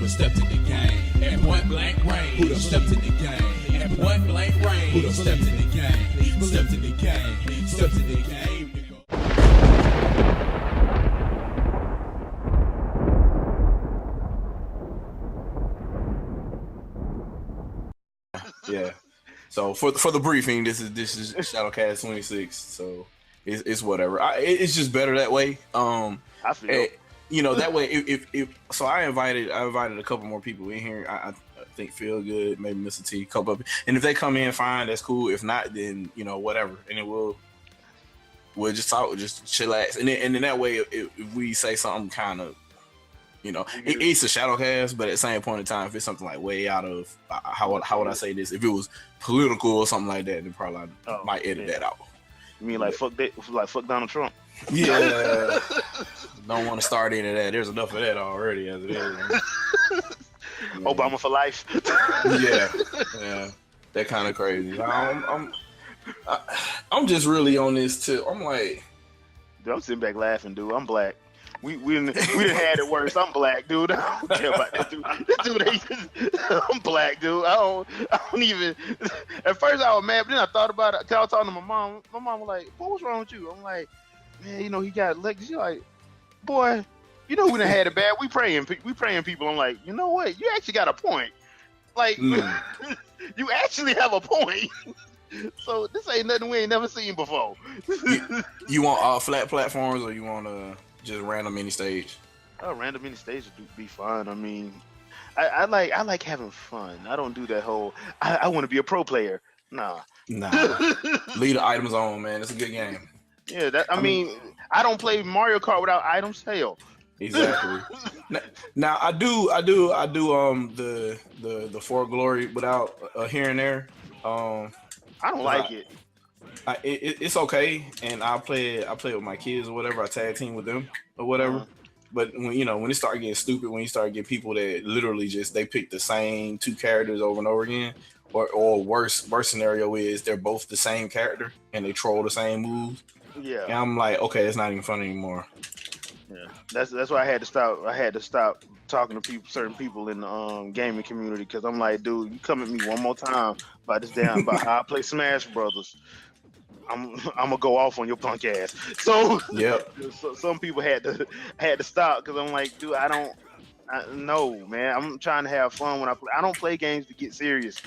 done stepped in the game? At point blank range, who done stepped in the game? At point blank range, who done stepped in the game? Stepped in the game, stepped in the game. Yeah. So for the briefing, this is ShadowCast 26. So it's whatever. It's just better that way. I feel. That way. If so, I invited a couple more people in here. I think Feel Good, maybe Mr. T, a couple of, and if they come in, fine, that's cool. If not, then whatever, and then we'll just talk, just chillax, and then that way, if we say something kind of, it's a ShadowCast, but at the same point in time, if it's something like way out of how would I say this? If it was political or something like that, then probably I might edit that out. You mean like fuck Donald Trump? Yeah. Don't want to start into that. There's enough of that already as it is. Obama for life. Yeah, that kind of crazy. I'm just really on this too. I'm like, dude, I'm sitting back laughing, dude. I'm black. We didn't had it worse. I'm black, dude. I don't care about that dude. I'm black, dude. I don't even. At first I was mad, but then I thought about it. Cause I was talking to my mom. My mom was like, "Boy, what's wrong with you?" I'm like, "Man, he got legs." She's like, "Boy, we done had it bad. We praying people." I'm like, you know what? You actually got a point. Like, you actually have a point. So this ain't nothing we ain't never seen before. You want flat platforms, or you want just random mini stage? Oh, random mini stage would be fun. I mean, I like having fun. I don't do that whole. I want to be a pro player. Nah. Leave the items on, man. It's a good game. Yeah, I mean, I don't play Mario Kart without items. Hell. Exactly. Now I do the For Glory without here and there. I don't like it. It's okay, and I play it with my kids or whatever. I tag team with them or whatever. But when it start getting stupid, when you start getting people that literally just they pick the same two characters over and over again, or worse scenario is they're both the same character and they troll the same moves. Yeah, and I'm like, okay, it's not even fun anymore. Yeah, that's why I had to stop. I had to stop talking to certain people in the gaming community, because I'm like, dude, you come at me one more time about how I play Smash Brothers, I'm gonna go off on your punk ass. So yep. So some people had to stop, because I'm like, dude, no, man, I'm trying to have fun when I play. I don't play games to get serious.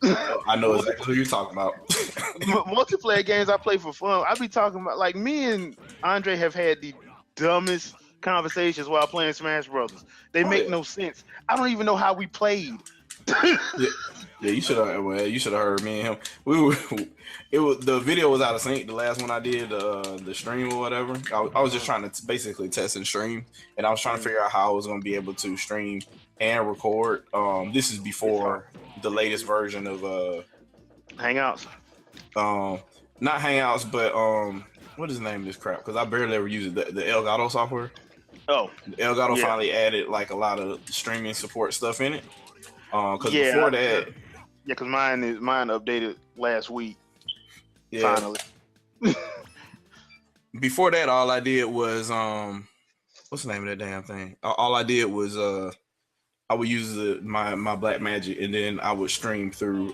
I know exactly who you're talking about. Multiplayer games I play for fun. I be talking about, like, me and Andre have had the dumbest conversations while playing Smash Brothers. They make no sense. I don't even know how we played. Yeah, you should have heard me and him. The video was out of sync. The last one I did, the stream or whatever. I was just trying to basically test and stream, and I was trying to figure out how I was going to be able to stream and record. This is before the latest version of Hangouts. Not Hangouts, but what is the name of this crap? Because I barely ever use it. The Elgato software. Oh, Elgato finally added like a lot of streaming support stuff in it. Because before that, because mine updated last week. Yeah. Finally. Before that, all I did was what's the name of that damn thing? All I did was I would use my Black Magic, and then I would stream through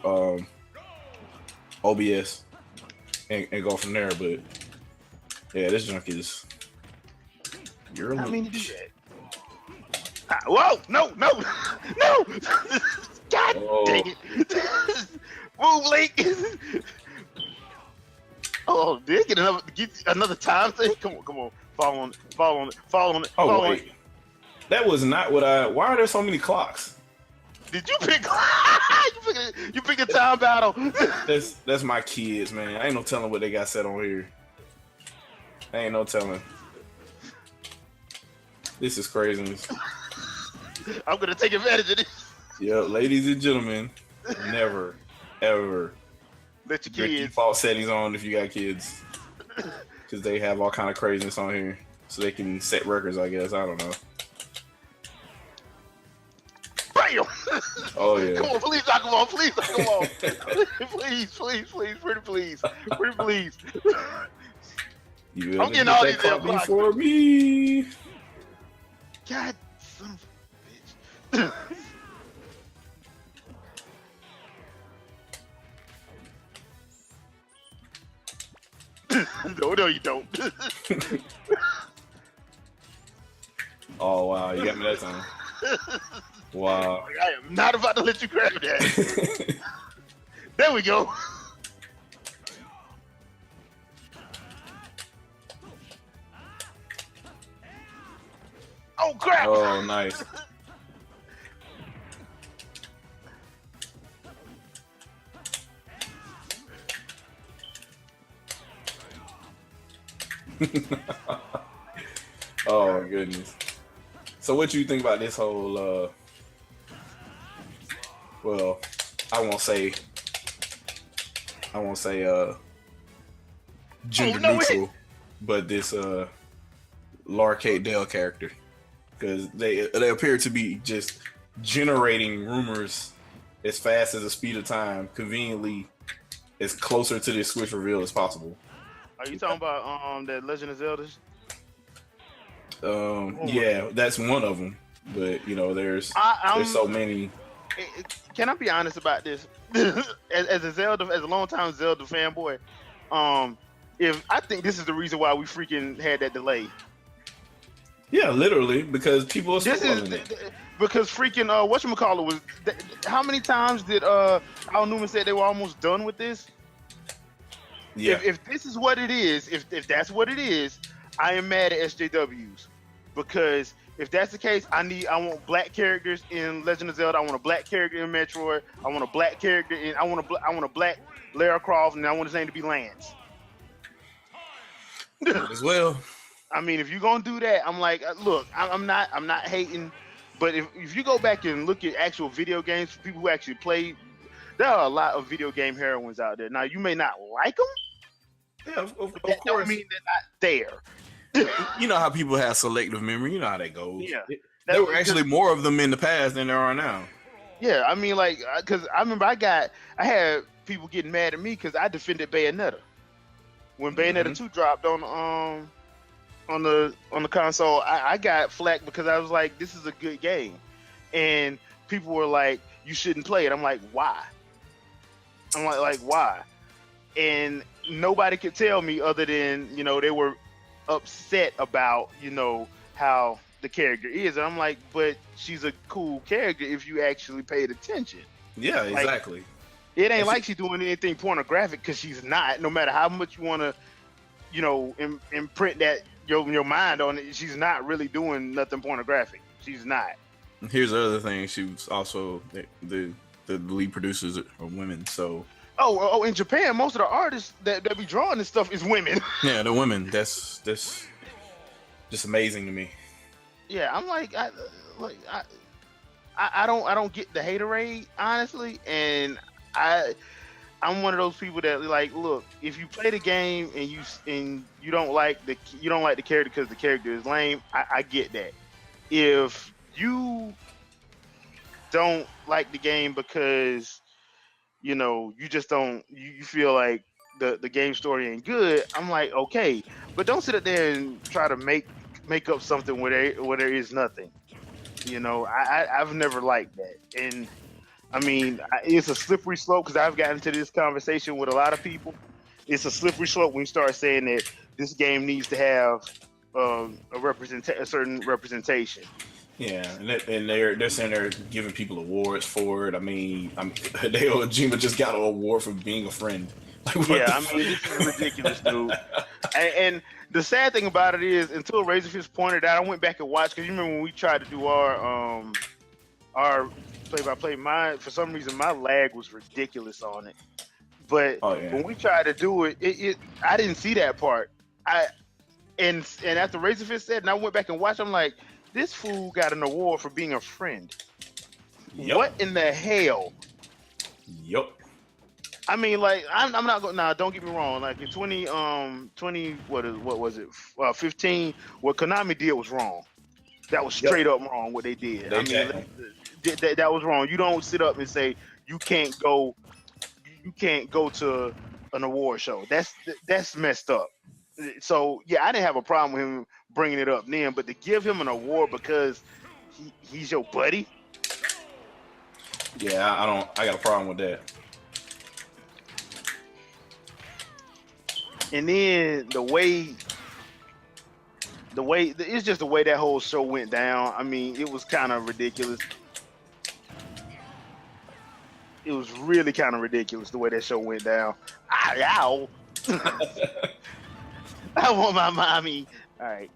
OBS and go from there. But yeah, this junk is. You're I mean, do that. Whoa! No! God dang it! Move, Link! Oh, did get another time thing? Come on! Fall on it! Oh wait, that was not what I. Why are there so many clocks? Did you pick? you pick a time battle. That's my kids, man. I ain't no telling what they got set on here. Ain't no telling. This is craziness. I'm gonna take advantage of this. Yeah, ladies and gentlemen, never, ever let your kids default settings on if you got kids, because they have all kind of craziness on here, so they can set records. I guess I don't know. Bam! Oh yeah. Come on, please knock them off. Please knock them off. please, pretty please. I'm getting all these damn clocks for me. God, son of a bitch. No, you don't. Oh wow, you got me that time. Wow. I am not about to let you grab that. There we go. Oh crap! Oh, nice. Oh my goodness. So what you think about this whole well, I won't say gender neutral, but this Larkate Dell character, because they appear to be just generating rumors as fast as the speed of time, conveniently as closer to this Switch reveal as possible. Are you talking about that Legend of Zelda? Yeah, that's one of them. But you know, there's so many. Can I be honest about this? as a longtime Zelda fanboy, if I think this is the reason why we freaking had that delay. Yeah, literally, because people are spoiling it. Because freaking whatchamacallit was how many times did Al Newman said they were almost done with this? Yeah. If this is what it is, if that's what it is, I am mad at SJWs, because if that's the case, I want black characters in Legend of Zelda. I want a black character in Metroid. I want a black character in. I want a black Lara Croft, and I want his name to be Lance. As well. I mean, if you're gonna do that, I'm like, look, I'm not hating, but if you go back and look at actual video games for people who actually play, there are a lot of video game heroines out there. Now, you may not like them. Yeah, of course. Don't mean they're not there. You know how people have selective memory. You know how that goes. Yeah. There were actually more of them in the past than there are now. Yeah, I mean, like, because I remember I had people getting mad at me because I defended Bayonetta when Bayonetta 2 dropped on the console. I got flack because I was like, this is a good game, and people were like, you shouldn't play it. I'm like, why? I'm like why? And nobody could tell me other than, you know, they were upset about, you know, how the character is. And I'm like, but she's a cool character if you actually paid attention. Yeah, exactly. Like, it ain't like she's doing anything pornographic, because she's not. No matter how much you want to, you know, imprint that your mind on it, she's not really doing nothing pornographic. She's not. Here's the other thing: she was also the lead producers are women. So in Japan, most of the artists that be drawing this stuff is women. Yeah, the women. That's just amazing to me. Yeah, I'm like, I don't get the haterade, honestly, and I'm one of those people that, like, look, if you play the game and you don't like the character because the character is lame, I get that. If you don't like the game because, you know, you just don't, you feel like the game story ain't good, I'm like, okay, but don't sit up there and try to make up something where there is nothing. You know, I've never liked that. And I mean, it's a slippery slope, because I've gotten into this conversation with a lot of people. It's a slippery slope when you start saying that this game needs to have a certain representation. Yeah, and they're saying they're giving people awards for it. I mean, Hideo Kojima just got an award for being a friend. Like, yeah, I mean, this is ridiculous, dude. And the sad thing about it is, until Razorfist pointed out, I went back and watched, because you remember when we tried to do our play-by-play, for some reason my lag was ridiculous on it. But when we tried to do it, I didn't see that part. And after Razorfist said, and I went back and watched, I'm like, this fool got an award for being a friend. Yep. What in the hell? Yep. I mean, like, I'm not going. Nah, don't get me wrong. Like in 20, what was it? 15. What Konami did was wrong. That was straight up wrong. What they did. That was wrong. You don't sit up and say you can't go to an award show. That's messed up. So yeah, I didn't have a problem with him bringing it up then, but to give him an award because he's your buddy, Yeah, I got a problem with that. And then it's just the way that whole show went down. I mean, it was kind of ridiculous. It was really kind of ridiculous the way that show went down. Ow! I want my mommy. All right.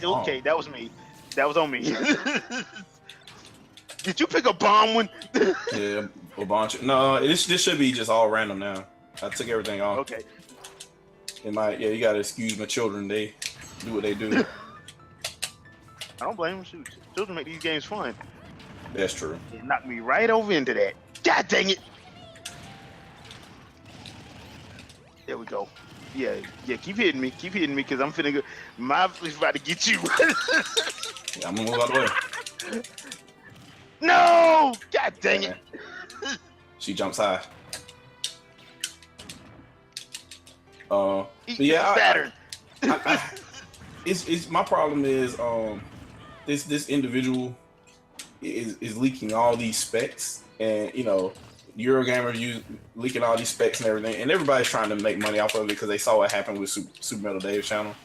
Okay, that was me. That was on me. Did you pick a bomb one? Yeah, a bunch. No, this should be just all random now. I took everything off. Okay. You gotta excuse my children. They do what they do. I don't blame them. Shoot, children make these games fun. That's true. It knocked me right over into that. God dang it! There we go. Yeah. Keep hitting me, because I'm finna go. My is about to get you. Yeah, I'm gonna move out the way. No! God dang it! She jumps high. Saturn. It's my problem is this individual is leaking all these specs, and Eurogamer leaking all these specs and everything, and everybody's trying to make money off of it because they saw what happened with Super Metal Dave's channel.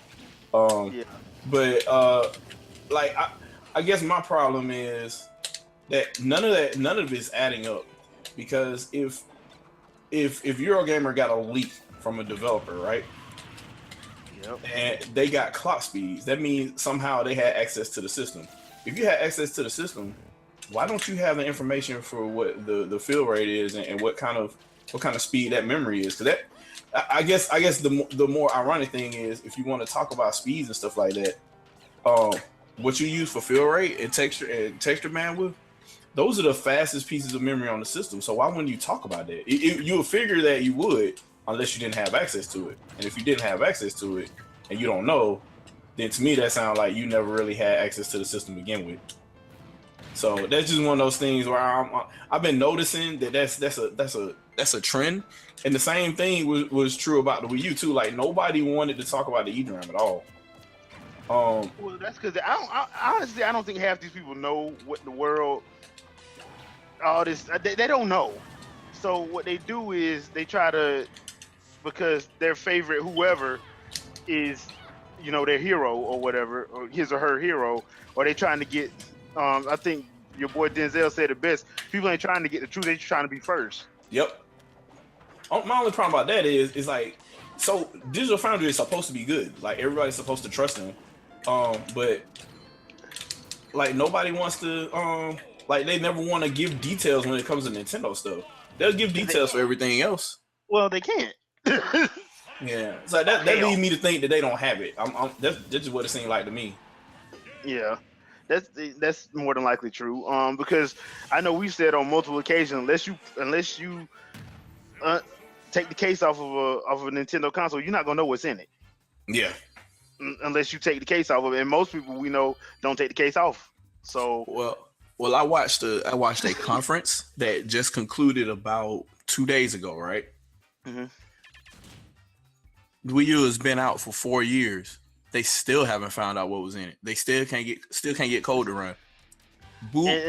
But I guess my problem is that none of it's adding up, because if Eurogamer got a leak from a developer, right? Yep. And they got clock speeds, that means somehow they had access to the system. If you had access to the system, why don't you have the information for what the fill rate is and what kind of speed that memory is? Because that, I guess the more ironic thing is, if you want to talk about speeds and stuff like that, what you use for fill rate and texture bandwidth, those are the fastest pieces of memory on the system. So why wouldn't you talk about that? You would figure that you would, unless you didn't have access to it. And if you didn't have access to it and you don't know, then to me that sounds like you never really had access to the system to begin with. So that's just one of those things where I've been noticing that that's a trend. And the same thing was true about the Wii U too. Like, nobody wanted to talk about the eDRAM at all. Well, that's because honestly, I don't think half these people know what the world, all this, they don't know. So what they do is they try to, because their favorite whoever is, their hero or whatever, or his or her hero, or they trying to get, I think your boy Denzel said it best, people ain't trying to get the truth, they just trying to be first. Yep. My only problem about that is like, so Digital Foundry is supposed to be good. Like, everybody's supposed to trust them. But like, nobody wants to, like, they never want to give details when it comes to Nintendo stuff. They'll give details for everything else. Well, they can't. Yeah, so that leads me to think that they don't have it. That's just what it seemed like to me. Yeah, that's more than likely true. Because I know we've said on multiple occasions, unless you take the case off of a Nintendo console, you're not gonna know what's in it. Yeah. Unless you take the case off of it, and most people we know don't take the case off. So well, I watched a conference that just concluded about 2 days ago, right? Mm-hmm. Wii U has been out for 4 years. They still haven't found out what was in it. They still can't get code to run. Boot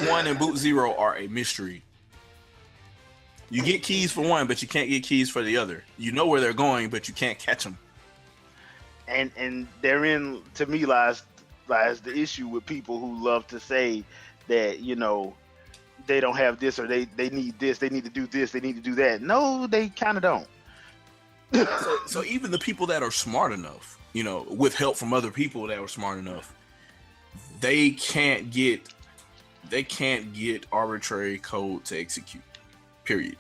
1 and Boot 0 are a mystery. You get keys for one, but you can't get keys for the other. You know where they're going, but you can't catch them. And therein, to me, lies the issue with people who love to say that, they don't have this, or they need this, they need to do this, they need to do that. No, they kind of don't. So even the people that are smart enough, with help from other people that are smart enough, they can't get arbitrary code to execute. Period.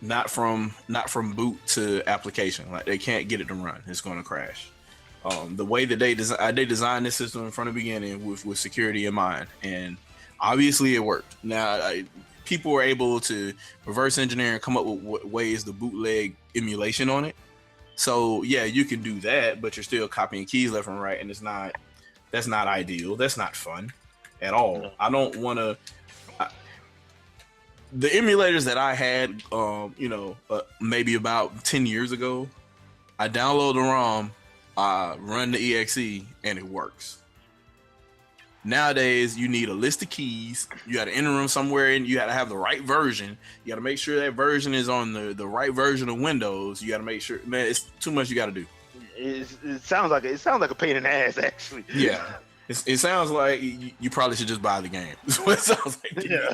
Not from boot to application. Like, they can't get it to run. It's going to crash. The way that they designed this system from the beginning with security in mind, and obviously it worked. Now, people were able to reverse engineer and come up with ways to bootleg emulation on it. So yeah, you can do that, but you're still copying keys left and right, and that's not ideal. That's not fun at all. I don't want to. The emulators that I had, maybe about 10 years ago, I download the ROM, run the EXE, and it works. Nowadays, you need a list of keys. You got to enter them somewhere, and you got to have the right version. You got to make sure that version is on the right version of Windows. You got to make sure, man. It's too much you got to do. It sounds like a pain in the ass, actually. Yeah, it sounds like you probably should just buy the game. That's what it sounds like. Yeah.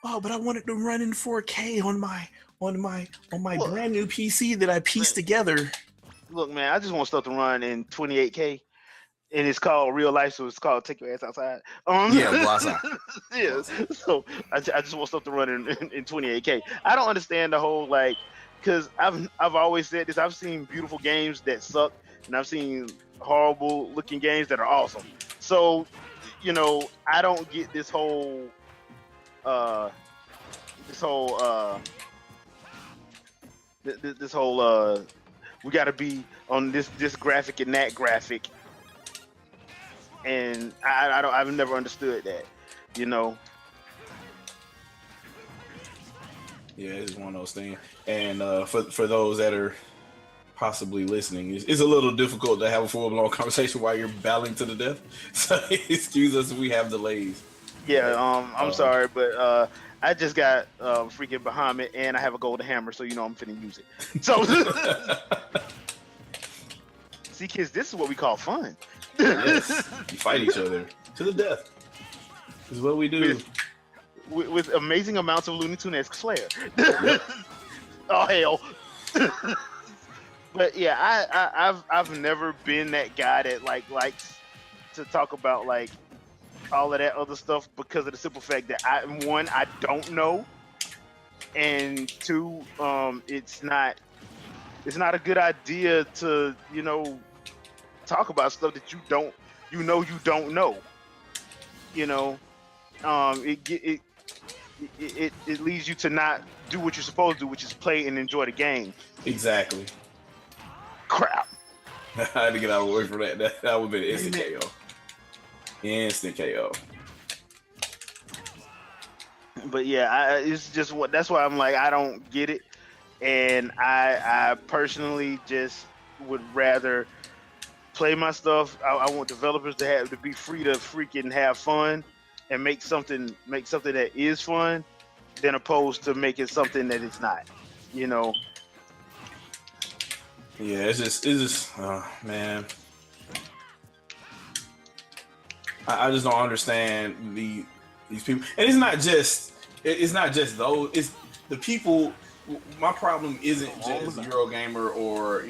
Oh, but I wanted to run in 4K on my brand new PC that I pieced together. Look, man, I just want stuff to run in 28K, and it's called real life, so it's called take your ass outside. Yeah, go outside. Yeah, so I just want stuff to run in 28K. I don't understand the whole because I've always said this. I've seen beautiful games that suck, and I've seen horrible looking games that are awesome. So, I don't get this whole we got to be on this graphic and that graphic, and I've never understood that, Yeah, it's one of those things. And for those that are possibly listening, it's a little difficult to have a full-blown conversation while you're battling to the death. So excuse us if we have delays. Yeah, I'm sorry, but I just got freaking Bahamut, and I have a golden hammer, so I'm finna use it. So, see, kids, this is what we call fun. Yes, you fight each other to the death. This is what we do. With amazing amounts of Looney Tunes-esque flair. Yep. Oh hell! But yeah, I've never been that guy that likes to talk about all of that other stuff because of the simple fact that I don't know, and two, it's not a good idea to talk about stuff that you don't know. It leads you to not do what you're supposed to do, which is play and enjoy the game. Exactly. Crap. I had to get out of the way from that. That would have been instant KO. Instant KO. But yeah, it's just that's why I'm I don't get it, and I personally just would rather play my stuff. I want developers to be free to freaking have fun and make something that is fun, than opposed to making something that it's not. Yeah, it's just man. I just don't understand these people, and it's not just those. It's the people. My problem isn't just Eurogamer or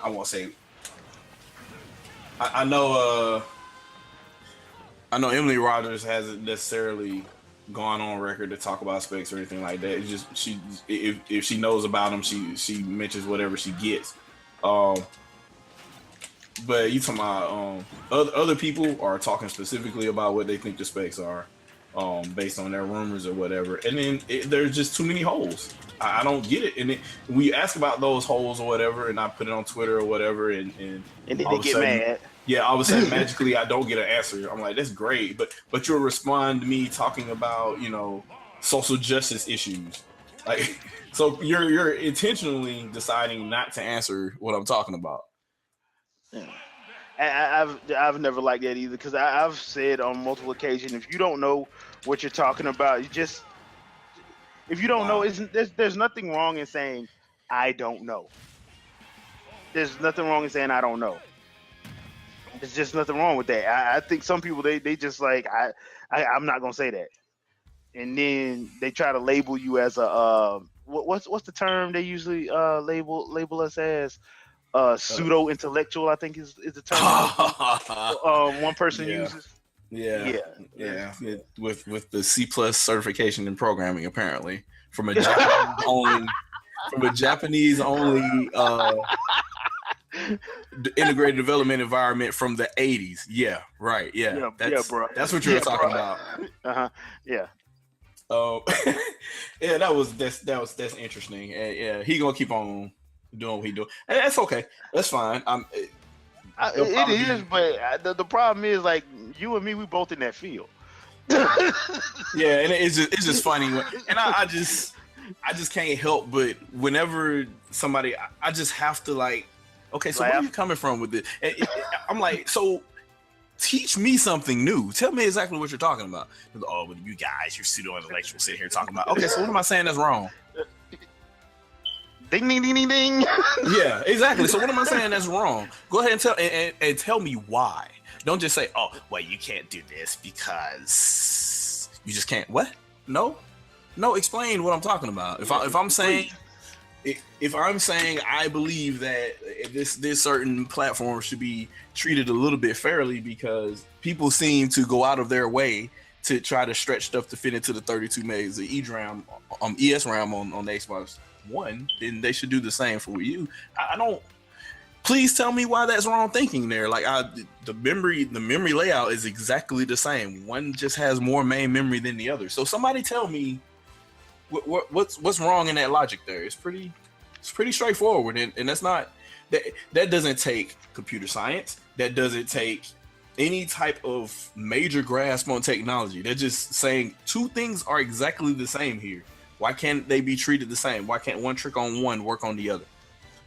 I won't say. I know Emily Rogers hasn't necessarily gone on record to talk about specs or anything like that. It's just if she knows about them, she mentions whatever she gets. But you talking about other people are talking specifically about what they think the specs are, based on their rumors or whatever, and then there's just too many holes. I don't get it, and we ask about those holes or whatever, and I put it on Twitter or whatever, and then they get mad. Yeah, all of a sudden magically I don't get an answer. I'm like, that's great, but you'll respond to me talking about social justice issues, so you're intentionally deciding not to answer what I'm talking about. Yeah. I've never liked that either, because I've said on multiple occasions, if you don't know what you're talking about, if you don't know, there's nothing wrong in saying I don't know. There's nothing wrong in saying I don't know. There's just nothing wrong with that. I think some people they just I'm not gonna say that, and then they try to label you as a what's the term they usually label us as? Pseudo intellectual, I think is the term. One person uses. Yeah. With the C+ certification in programming, apparently from a Japanese only integrated development environment from the 80s. Yeah, right. Yeah, bro. That's what you were talking about. Yeah. Yeah, that's interesting. Yeah, he gonna keep on doing what he doing. And that's okay. That's fine. It is, but the problem is you and me, we both in that field. Yeah, and it's just funny, and I just can't help but whenever somebody, I just have to Okay, so where are you coming from with this? I'm like, so teach me something new. Tell me exactly what you're talking about. Oh, but you guys, you're pseudo-intellectual sitting here talking about. Okay, so what am I saying that's wrong? Ding, ding, ding, ding, ding. Yeah, exactly. So what am I saying that's wrong? Go ahead and tell me why. Don't just say, oh, well, you can't do this because you just can't. What? No, explain what I'm talking about. If I'm saying I believe that this certain platform should be treated a little bit fairly because people seem to go out of their way to try to stretch stuff to fit into the 32 megs of ESRAM on the Xbox One, then they should do the same for Wii U. I don't. Please tell me why that's wrong thinking there. Like the memory layout is exactly the same. One just has more main memory than the other. So somebody tell me what's wrong in that logic there. It's pretty straightforward, and that's not that doesn't take computer science. That doesn't take any type of major grasp on technology. They're just saying two things are exactly the same here. Why can't they be treated the same? Why can't one trick on one work on the other?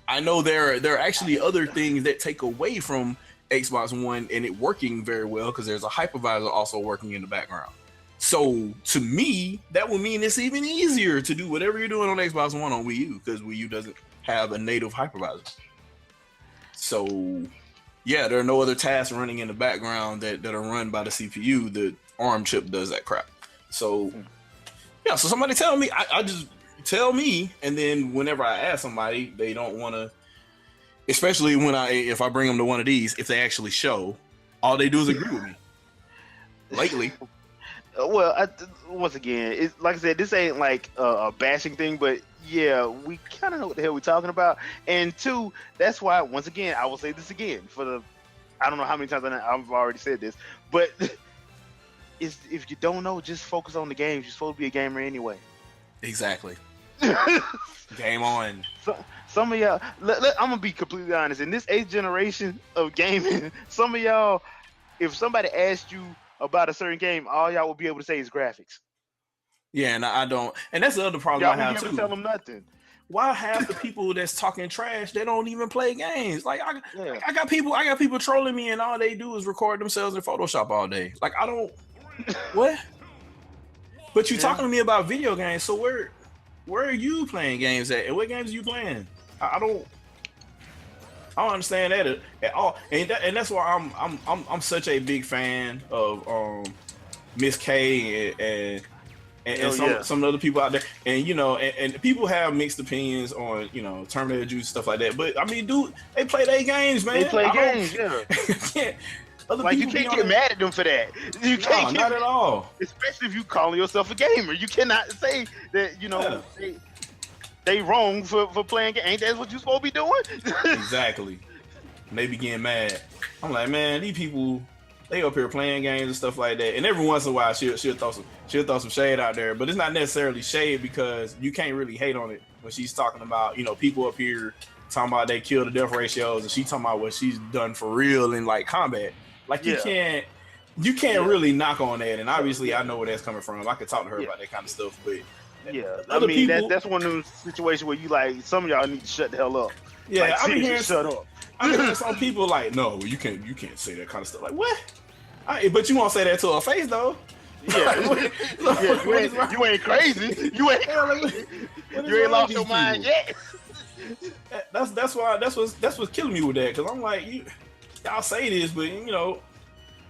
I know there are actually other things that take away from Xbox One and it working very well because there's a hypervisor also working in the background. So to me, that would mean it's even easier to do whatever you're doing on Xbox One on Wii U because Wii U doesn't have a native hypervisor. So yeah, there are no other tasks running in the background that are run by the CPU. The ARM chip does that crap. So yeah, so somebody tell me. I just tell me, and then whenever I ask somebody, they don't want to. Especially if I bring them to one of these, if they actually show, all they do is agree with me. Lately. Well, once again, it's like I said, this ain't like a bashing thing, but yeah, we kind of know what the hell we're talking about. And two, that's why, once again, I will say this again I don't know how many times I've already said this, but if you don't know, just focus on the games. You're supposed to be a gamer anyway. Exactly. Game on. Some of y'all, I'm gonna be completely honest. In this 8th generation of gaming, some of y'all, if somebody asked you about a certain game, all y'all will be able to say is graphics. Yeah, and I don't. And that's the other problem I have too. Tell them nothing. Why half the people that's talking trash, they don't even play games? Like I got people trolling me, and all they do is record themselves in Photoshop all day. Like I don't. What? But you talking to me about video games? So where are you playing games at? And what games are you playing? I don't understand that at all. And that's why I'm such a big fan of Miss K and some other people out there. And and people have mixed opinions on Terminator Juice, stuff like that. But I mean, dude, they play their games, man. They play games, yeah. You can't get mad at them for that. You can't. Not at all. Especially if you calling yourself a gamer, you cannot say that they wrong for playing games. Ain't that what you supposed to be doing? Exactly. And they be getting mad. I'm like, man, these people, they up here playing games and stuff like that. And every once in a while, she'll throw some shade out there, but it's not necessarily shade because you can't really hate on it when she's talking about people up here talking about they kill to death ratios, and she talking about what she's done for real in like combat. Like you can't really knock on that, and obviously I know where that's coming from. I could talk to her about that kind of stuff, but that's one of those situations where you like some of y'all need to shut the hell up. Yeah, like, I've been hearing shut up. I mean, some people like, no, you can't say that kind of stuff. Like what? But you won't say that to her face though. Yeah, you ain't crazy. You ain't crazy. You ain't lost your mind yet. That's what's killing me with that, because I'm like, y'all say this, but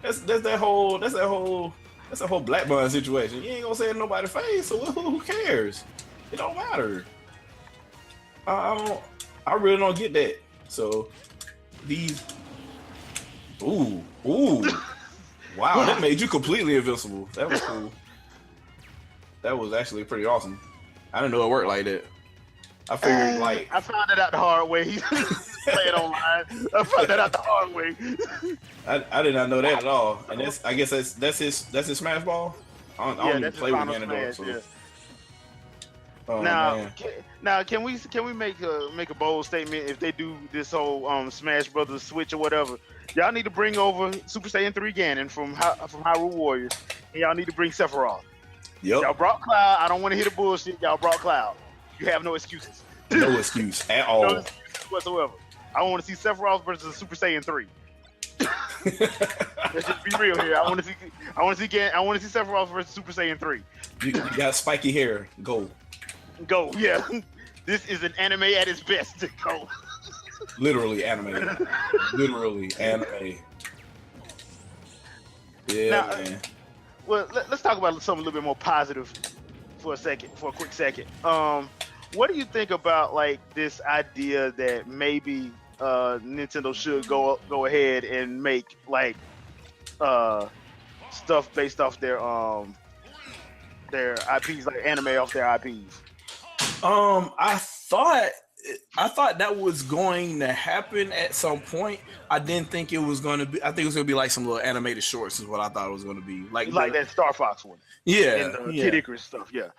that's that whole black bun situation. You ain't gonna say it in nobody's face, so who cares? It don't matter. I really don't get that. So these, ooh, wow, that made you completely invincible. That was cool. That was actually pretty awesome. I didn't know it worked like that. I figured I found it out the hard way. Play it online. I found that out the hard way. I did not know that at all. And I guess that's his Smash Ball. I don't even play with Ganondorf. So. Yeah. Oh, now, can we make a bold statement? If they do this whole Smash Brothers Switch or whatever, y'all need to bring over Super Saiyan 3 Ganon from Hyrule Warriors, and y'all need to bring Sephiroth. Yep. Y'all brought Cloud. I don't want to hear the bullshit. Y'all brought Cloud. You have no excuses. No excuse at all. No excuses whatsoever. I want to see Sephiroth versus Super Saiyan 3. Let's just be real here. I want to see Sephiroth versus Super Saiyan 3. You got spiky hair. Go. Yeah. This is an anime at its best. Go. Literally anime. Literally anime. Yeah, now, man. Well, let's talk about something a little bit more positive for a quick second. What do you think about like this idea that maybe Nintendo should go ahead and make like stuff based off their IPs, like anime off their IPs? I thought that was going to happen at some point. I didn't think it was going to be. I think it was going to be like some little animated shorts is what I thought it was going to be. Like that Star Fox one. Yeah. And the Kid Icarus stuff. Yeah.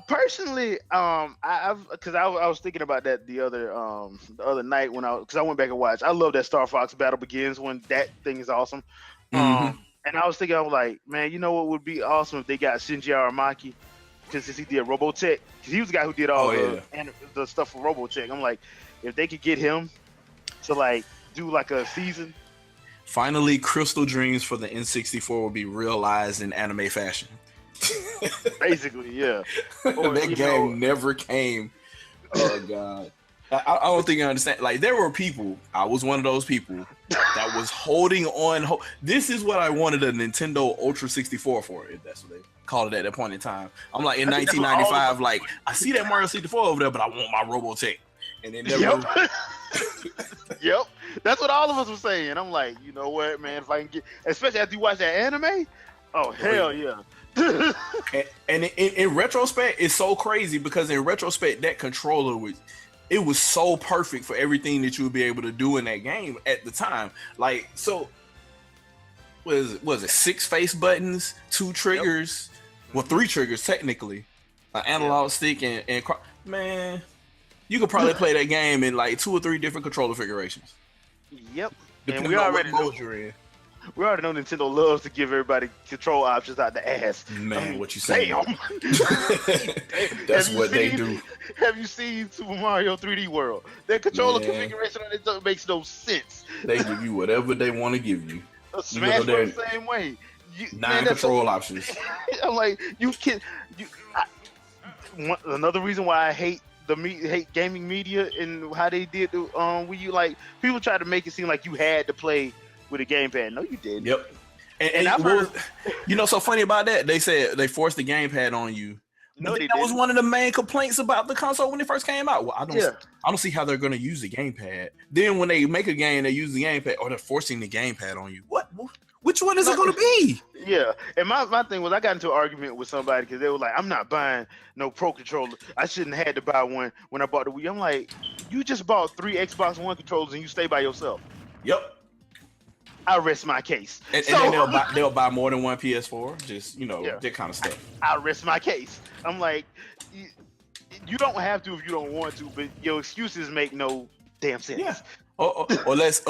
Personally, I was thinking about that the other night because I went back and watched. I love that Star Fox Battle Begins one. That thing is awesome. And I was thinking, I was like, man, you know what would be awesome if they got Shinji Aramaki, because he did Robotech. Because he was the guy who did all the stuff for Robotech. I'm like, if they could get him to like do like a season. Finally, Crystal Dreams for the N64 will be realized in anime fashion. Basically, yeah. That game never came. Oh God, I don't think I understand. Like there were people. I was one of those people that was holding on. This is what I wanted a Nintendo Ultra 64 for. If that's what they called it at that point in time. I'm like in 1995. Like I see that Mario 64 over there, but I want my Robotech. And then never. Yep. That's what all of us were saying. I'm like, you know what, man? If I can get, especially after you watch that anime, oh hell yeah. and in retrospect, it's so crazy because in retrospect, that controller was so perfect for everything that you would be able to do in that game at the time. Like, so was it 6 face buttons, 2 triggers, well 3 triggers technically, an analog stick and man, you could probably play that game in like 2 or 3 different controller configurations. Yep. Depending and we on already what know mode you're in. We already know Nintendo loves to give everybody control options out the ass. Man, what you saying? Damn. That's what they do. Have you seen Super Mario 3D World? Their controller configuration on it makes no sense. They give you whatever they want to give you. Smash Bros. The same way. 9 control options. I'm like, another reason why I hate gaming media and how they did the Wii U. Like people try to make it seem like you had to play with a gamepad. No, you didn't. Yep. And I've heard, so funny about that. They said they forced the gamepad on you. No, that was one of the main complaints about the console when it first came out. Well, I don't see how they're going to use the gamepad. Then when they make a game, they use the gamepad, or they're forcing the gamepad on you. What? Which one is it going to be? Yeah, and my thing was I got into an argument with somebody because they were like, I'm not buying no Pro controller. I shouldn't have had to buy one when I bought the Wii. I'm like, you just bought 3 Xbox One controllers and you stay by yourself. Yep. I rest my case. And then they'll buy more than one PS4, just that kind of stuff. I rest my case. I'm like, you don't have to if you don't want to, but your excuses make no damn sense. Yeah. Or let's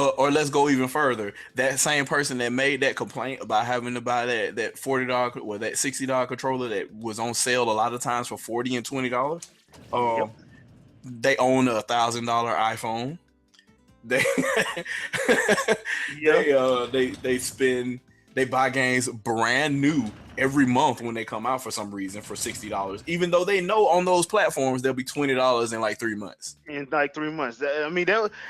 go even further. That same person that made that complaint about having to buy that $40 or that $60 controller that was on sale a lot of times for $40 and $20. They own a $1,000 iPhone. They buy games brand new every month when they come out for some reason for $60, even though they know on those platforms they'll be $20 in like 3 months. In like 3 months. I mean,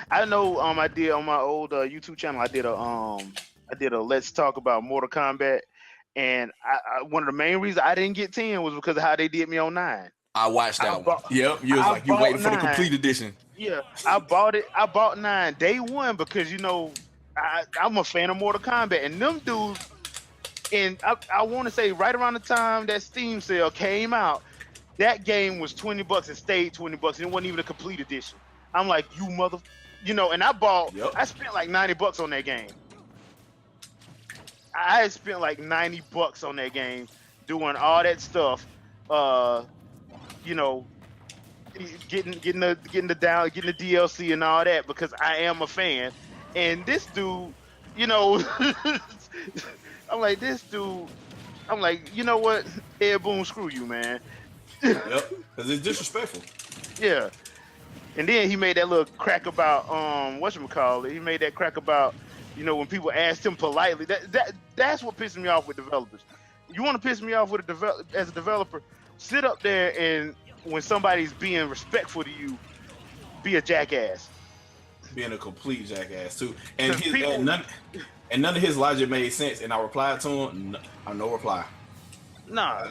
I know. I did on my old YouTube channel. I did a Let's Talk about Mortal Kombat, and I one of the main reasons I didn't get 10 was because of how they did me on 9. I watched that one. Yep, you was like you waiting for the complete edition. Yeah, I bought it. I bought 9 day one because I'm a fan of Mortal Kombat, and them dudes. And I want to say right around the time that Steam sale came out, that game was $20 and stayed $20. And it wasn't even a complete edition. I'm like, you mother, and I spent like $90 on that game. I had spent like $90 on that game doing all that stuff. Getting the DLC and all that because I am a fan. And this dude, I'm like, you know what? Ed Boon, screw you, man. Yep, because it's disrespectful. Yeah. And then he made that little crack about whatchamacallit. He made that crack about, when people asked him politely. That's what pisses me off with developers. You want to piss me off with as a developer, sit up there and when somebody's being respectful to you, be a jackass. Being a complete jackass too. And none of his logic made sense. And I replied to him, no reply. Nah,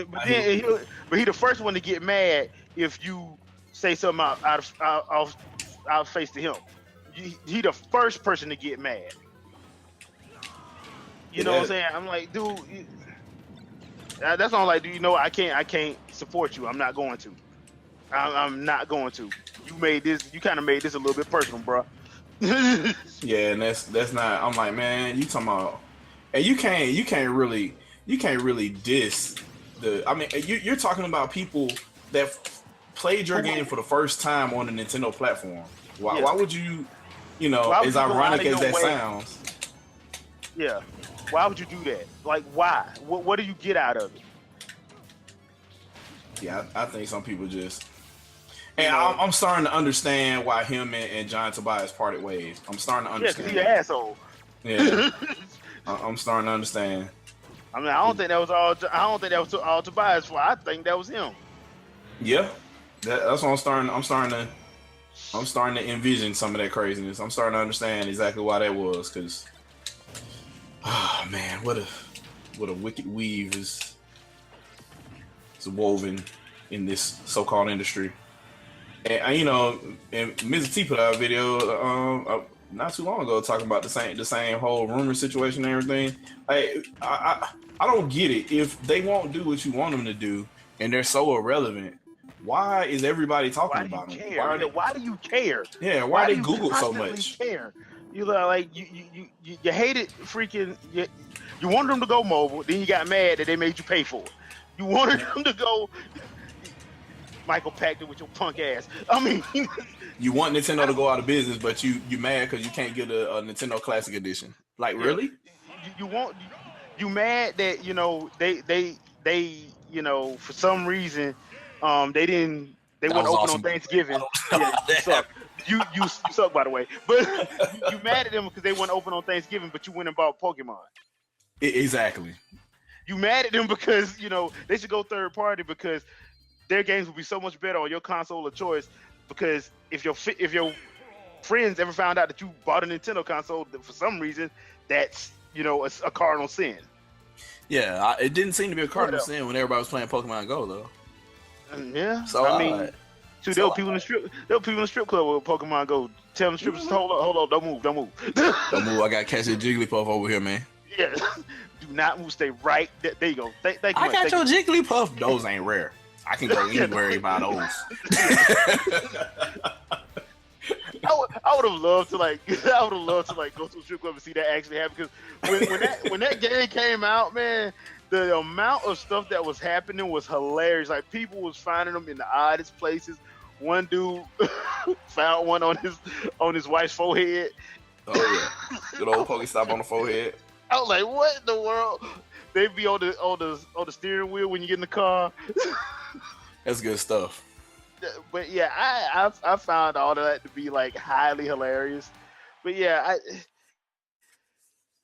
but he the first one to get mad if you say something out face to him. He the first person to get mad. You know what I'm saying? I'm like, dude, that's why I'm like, I can't support you. I'm not going to. I'm not going to. You kind of made this a little bit personal, bro. Yeah, and that's not. I'm like, man, you talking about, and you can't really diss the. I mean, you're talking about people that played your game for the first time on the Nintendo platform. Why would you, as ironic as that sounds? Yeah. Why would you do that? Like, why? What do you get out of it? Yeah, I think some people just. And I'm starting to understand why him and John Tobias parted ways. I'm starting to understand. Yeah, 'cause he's an asshole. Yeah, I'm starting to understand. I mean, I don't think that was all Tobias for. I think that was him. Yeah, that's what I'm starting to envision some of that craziness. I'm starting to understand exactly why that was. Because, oh man, what a wicked weave is woven in this so-called industry. And and Mrs. T put out a video not too long ago talking about the same whole rumor situation and everything. I don't get it. If they won't do what you want them to do and they're so irrelevant, why is everybody talking about them? Why do you care? Yeah, why they Google so much? Care? You like you hate it. Freaking you wanted them to go mobile, then you got mad that they made you pay for it. You wanted them to go. Michael Pachter with your punk ass. I mean, you want Nintendo to go out of business, but you mad because you can't get a Nintendo Classic Edition. Like, really? You mad that they for some reason they weren't open on Thanksgiving. Yeah, you suck, by the way. But you mad at them because they weren't open on Thanksgiving, but you went and bought Pokemon. Exactly. You mad at them because they should go third party because their games will be so much better on your console of choice. Because if your friends ever found out that you bought a Nintendo console, for some reason that's a cardinal sin. Yeah, it didn't seem to be a cardinal sin when everybody was playing Pokemon Go though. Yeah, so I mean, there were people in the strip club with Pokemon Go. Tell them strippers, hold on, don't move. Don't move. I got to catch a Jigglypuff over here, man. Yeah, do not move. Stay right there. There you go. Thank you. I got your Jigglypuff. Those ain't rare. I can go anywhere about those. I would have loved to go to a strip club and see that actually happen. Because when that game came out, man, the amount of stuff that was happening was hilarious. Like people was finding them in the oddest places. One dude found one on his wife's forehead. Oh yeah, good old Pokestop on the forehead. I was like, what in the world? They be on the steering wheel when you get in the car. That's good stuff. But yeah, I found all of that to be like highly hilarious. But yeah,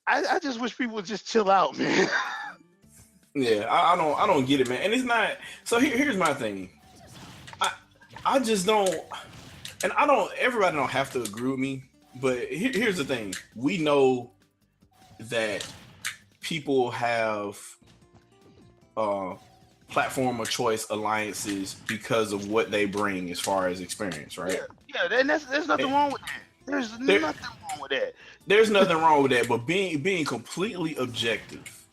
I just wish people would just chill out, man. Yeah, I don't get it, man. And it's not. So here's my thing. I just don't, and I don't. Everybody don't have to agree with me, but here's the thing. We know that people have platform of choice alliances because of what they bring as far as experience, right? Yeah, there's nothing wrong with that. There's nothing wrong with that. There's nothing wrong with that, but being completely objective,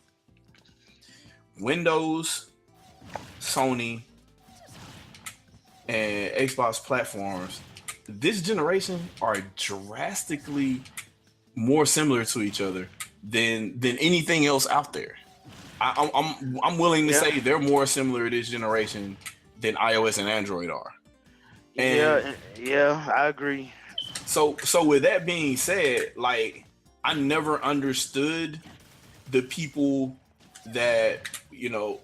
Windows, Sony, and Xbox platforms this generation are drastically more similar to each other than anything else out there. I'm willing to say they're more similar this generation than iOS and Android are. And yeah, I agree. So with that being said, like I never understood the people that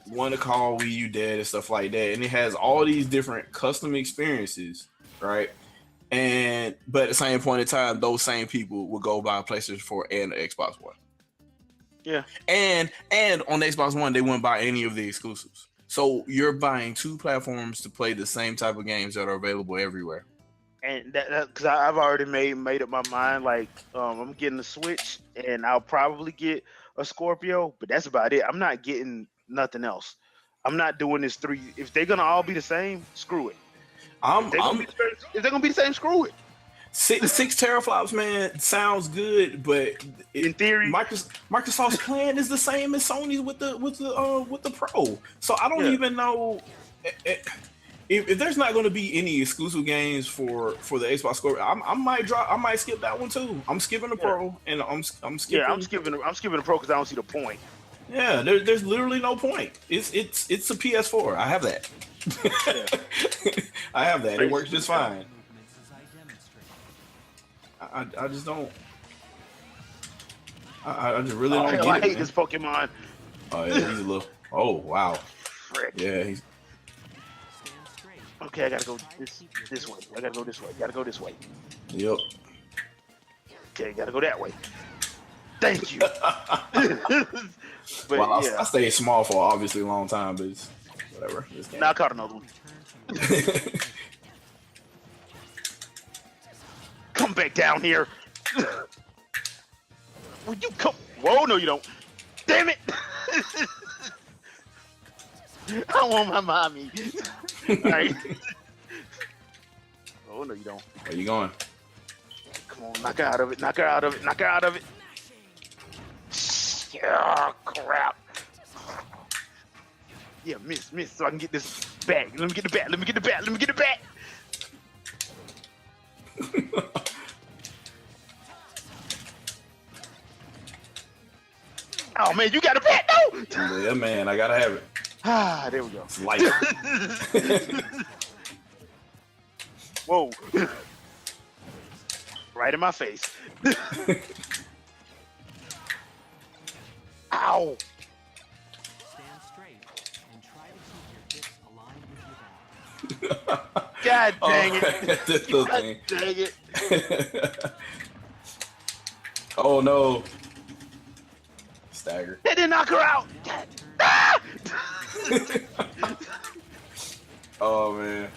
want to call Wii U dead and stuff like that, and it has all these different custom experiences, right? But at the same point in time, those same people would go buy a PlayStation 4 and an Xbox One. Yeah. And on the Xbox One, they wouldn't buy any of the exclusives. So you're buying two platforms to play the same type of games that are available everywhere. And that because I've already made up my mind. Like, I'm getting a Switch, and I'll probably get a Scorpio, but that's about it. I'm not getting nothing else. I'm not doing this 3. If they're gonna all be the same, screw it. If they're gonna be the same, screw it. 6 teraflops, man, sounds good, but in theory, Microsoft's plan is the same as Sony's with the Pro. So I don't even know if there's not going to be any exclusive games for the Xbox Scorpio. I might skip that one too. I'm skipping the Pro, and I'm skipping. Yeah, I'm skipping the Pro because I don't see the point. Yeah, there's literally no point. It's a PS4. I have that. I have that. It works just fine. I just don't. I just really don't get it. I hate this Pokemon. Oh yeah, he's a little. Oh wow. Frick. Yeah, he's. Okay, I gotta go this way. I gotta go this way. Gotta go this way. Yep. Okay, gotta go that way. Thank you. But well, I stayed small for obviously a long time, but it's whatever. Now I caught another one. Come back down here. Will you come? Whoa, no, you don't. Damn it. I want my mommy. All right. Oh, no, you don't. Where you going? Come on, knock her out of it. Knock her out of it. Knock her out of it. Oh, crap. Yeah, miss, so I can get this back. Let me get the bat. Let me get the bat. Let me get the bat. Oh, man, you got a bat, no? Yeah, man, I gotta have it. Ah, there we go. It's light. Whoa. Right in my face. Ow. Stand straight and try to keep your hips aligned with your back. God dang it. God dang it. Oh no. Stagger. They didn't knock her out. Ah! Oh man.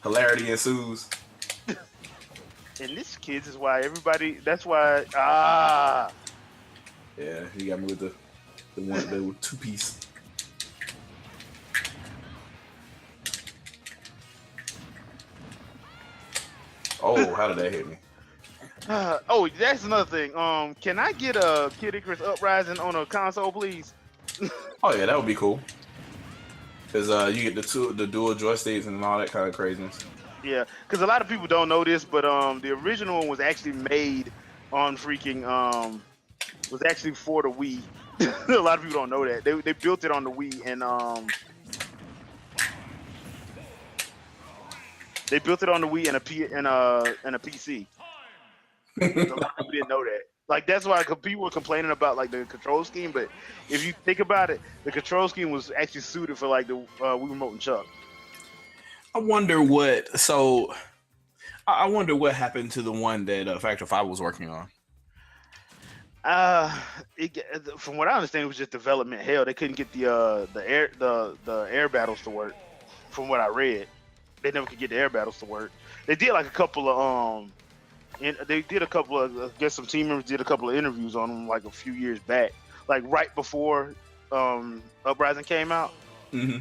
Hilarity ensues. And this kids is why everybody. That's why. Yeah, he got me with the 2-piece. Oh, how did that hit me? Oh, that's another thing. Can I get a Kid Icarus Uprising on a console, please? Oh yeah, that would be cool. Cause you get the dual joysticks and all that kind of craziness. Yeah, because a lot of people don't know this, but the original one was actually made on freaking was actually for the Wii. A lot of people don't know that they built it on the Wii and they built it on the Wii and a PC. A lot of people didn't know that. Like that's why people were complaining about like the control scheme, but if you think about it, the control scheme was actually suited for like the Wii Remote and Chuck. I wonder what happened to the one that Factor 5 was working on. From what I understand, it was just development hell. They couldn't get the air battles to work. From what I read, they never could get the air battles to work. They did like a couple of I guess some team members did a couple of interviews on them like a few years back, like right before Uprising came out. Mm-hmm.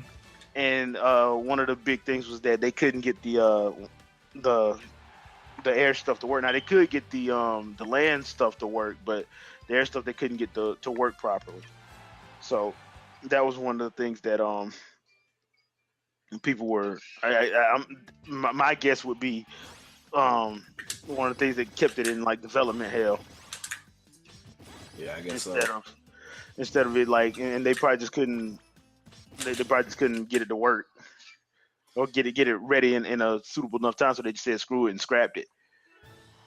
And one of the big things was that they couldn't get the air stuff to work. Now they could get the land stuff to work, but the air stuff they couldn't get to work properly. So that was one of the things that people were. My guess would be one of the things that kept it in like development hell. Yeah, I guess instead of it like, and they probably just couldn't. They probably just couldn't get it to work or get it ready in a suitable enough time, so they just said screw it and scrapped it.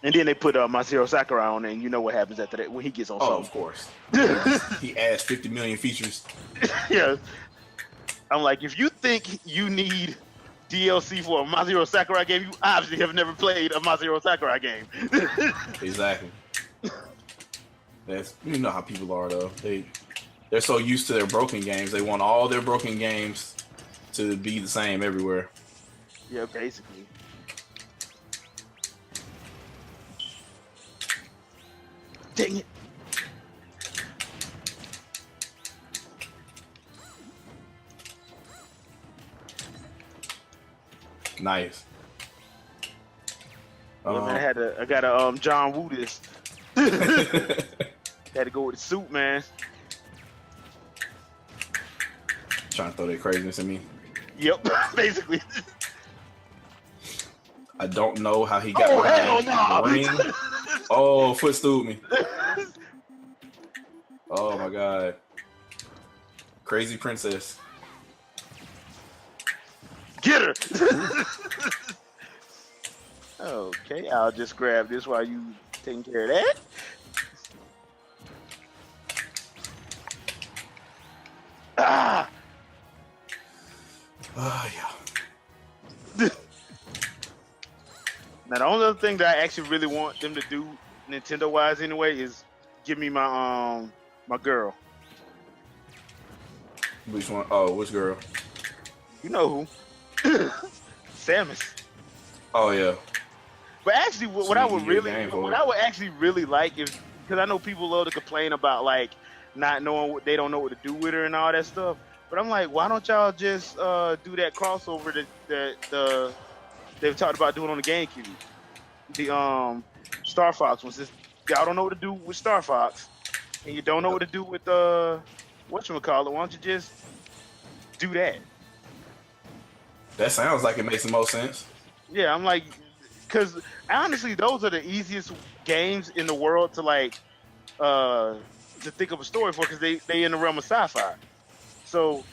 And then they put Masahiro Sakurai on it, and you know what happens after that when he gets on something. Of course. He adds 50 million features. Yeah. I'm like, if you think you need DLC for a Mazero Sakurai game, you obviously have never played a Mazero Sakurai game. Exactly. That's, you know how people are though. They're so used to their broken games. They want all their broken games to be the same everywhere. Yeah, basically. Dang it. Nice. Yeah, man, I gotta John Woo this. Had to go with the suit, man. Trying to throw that craziness at me. Yep, basically. I don't know how he got hell no. ring. Oh, footstooled me. Oh my god. Crazy princess. Get her. Okay, I'll just grab this while you taking care of that. Ah. Oh yeah. Now the only other thing that I actually really want them to do, Nintendo wise anyway, is give me my my girl. Which one? Oh, which girl? You know who? Samus. Oh yeah. But actually, what I would actually really like is, because I know people love to complain about like not knowing what they don't know what to do with her and all that stuff. But I'm like, why don't y'all just do that crossover that they've talked about doing on the GameCube? The Star Fox was just, y'all don't know what to do with Star Fox, and you don't know what to do with whatchamacallit. Why don't you just do that? That sounds like it makes the most sense. Yeah, I'm like, because honestly, those are the easiest games in the world to like to think of a story for, because they in the realm of sci-fi. So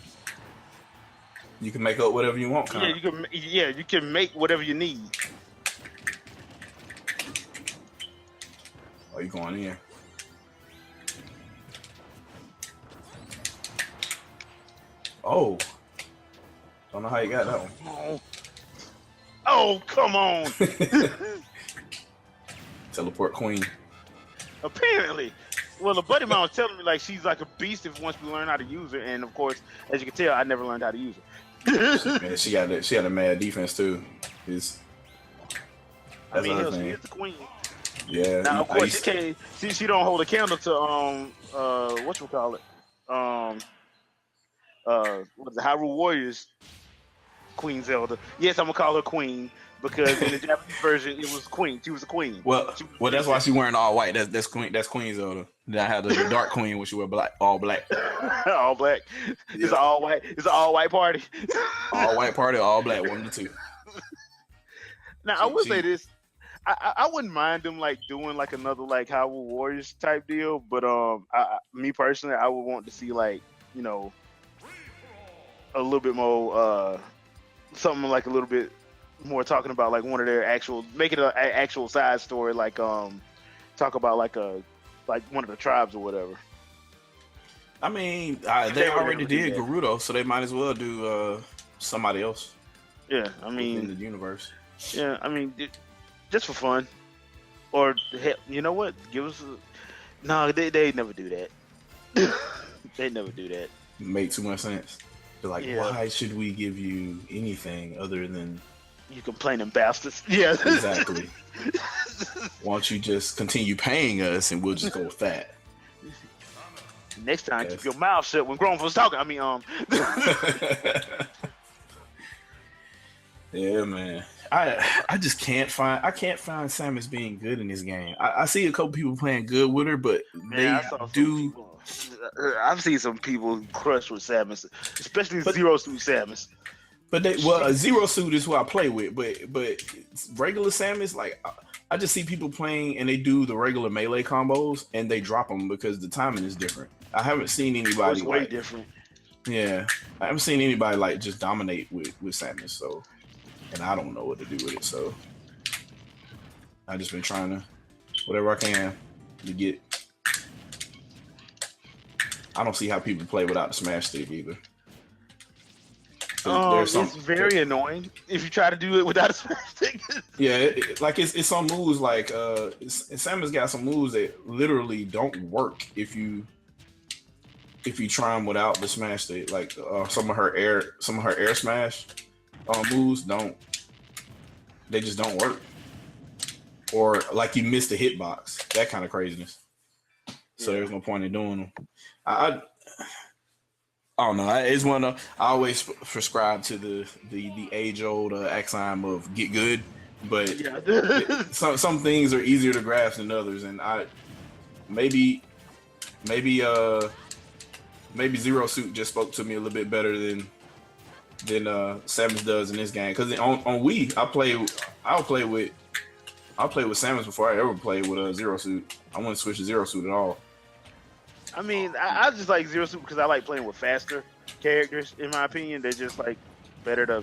you can make up whatever you want. Kinda. You can make whatever you need. Oh, you going in? Oh, don't know how you got that one. Oh, come on! Teleport queen. Apparently. Well, a buddy of mine was telling me like she's like a beast if once we learn how to use her, and of course, as you can tell, I never learned how to use her. Man, she had a mad defense too. I mean, hell, she is the queen. Yeah. Now, of course, she don't hold a candle to whatchamacallit? What's the Hyrule Warriors Queen Zelda? Yes, I'm gonna call her Queen, because in the Japanese version it was Queen. She was a queen. Well, that's why she wearing all white. That's Queen. That's Queen Zelda. Then I had the dark Queen, which she wear all black. All black. Yeah. It's an all white. It's an all white party. All white party, all black. One of the two. Now I will say this. I wouldn't mind them like doing like another like Hyrule Warriors type deal, but me personally, I would want to see like, you know, a little bit more something like a little bit more talking about like one of their actual, make it an actual side story, like talk about like one of the tribes or whatever. I mean, they already did Gerudo, so they might as well do somebody else. Yeah, I mean, in the universe. Yeah, I mean, just for fun, or hell, you know what? Give us. No, they never do that. They never do that. Make too much sense. They're like, why should we give you anything other than you complaining bastards? Yeah, exactly. Why don't you just continue paying us and we'll just go with that? Next time, keep your mouth shut when grown folks talking. I mean, Yeah, man. I just can't find Samus being good in this game. I see a couple people playing good with her, but I've seen some people crush with Samus, especially Zero Suit Samus. But Zero Suit is who I play with, but regular Samus, like I just see people playing and they do the regular melee combos and they drop them because the timing is different. I haven't seen anybody it's way different. Yeah, I haven't seen anybody like just dominate with Samus. So, and I don't know what to do with it. So, I just been trying to whatever I can to get. I don't see how people play without the smash stick either. There's some, it's very annoying if you try to do it without a smash stick. yeah, like it's some moves like Samus got some moves that literally don't work if you try them without the smash stick. Like some of her air smash moves they just don't work, or like you missed the hitbox, that kind of craziness. So there's no point in doing them. I don't know. It's one of I always prescribe to the age old axiom of get good, but some things are easier to grasp than others, and maybe Zero Suit just spoke to me a little bit better than Samus does in this game. Because on Wii, I'll play with Samus before I ever played with Zero Suit. I wouldn't switch to Zero Suit at all. I mean, I just like Zero Suit because I like playing with faster characters. In my opinion, they're just like better to.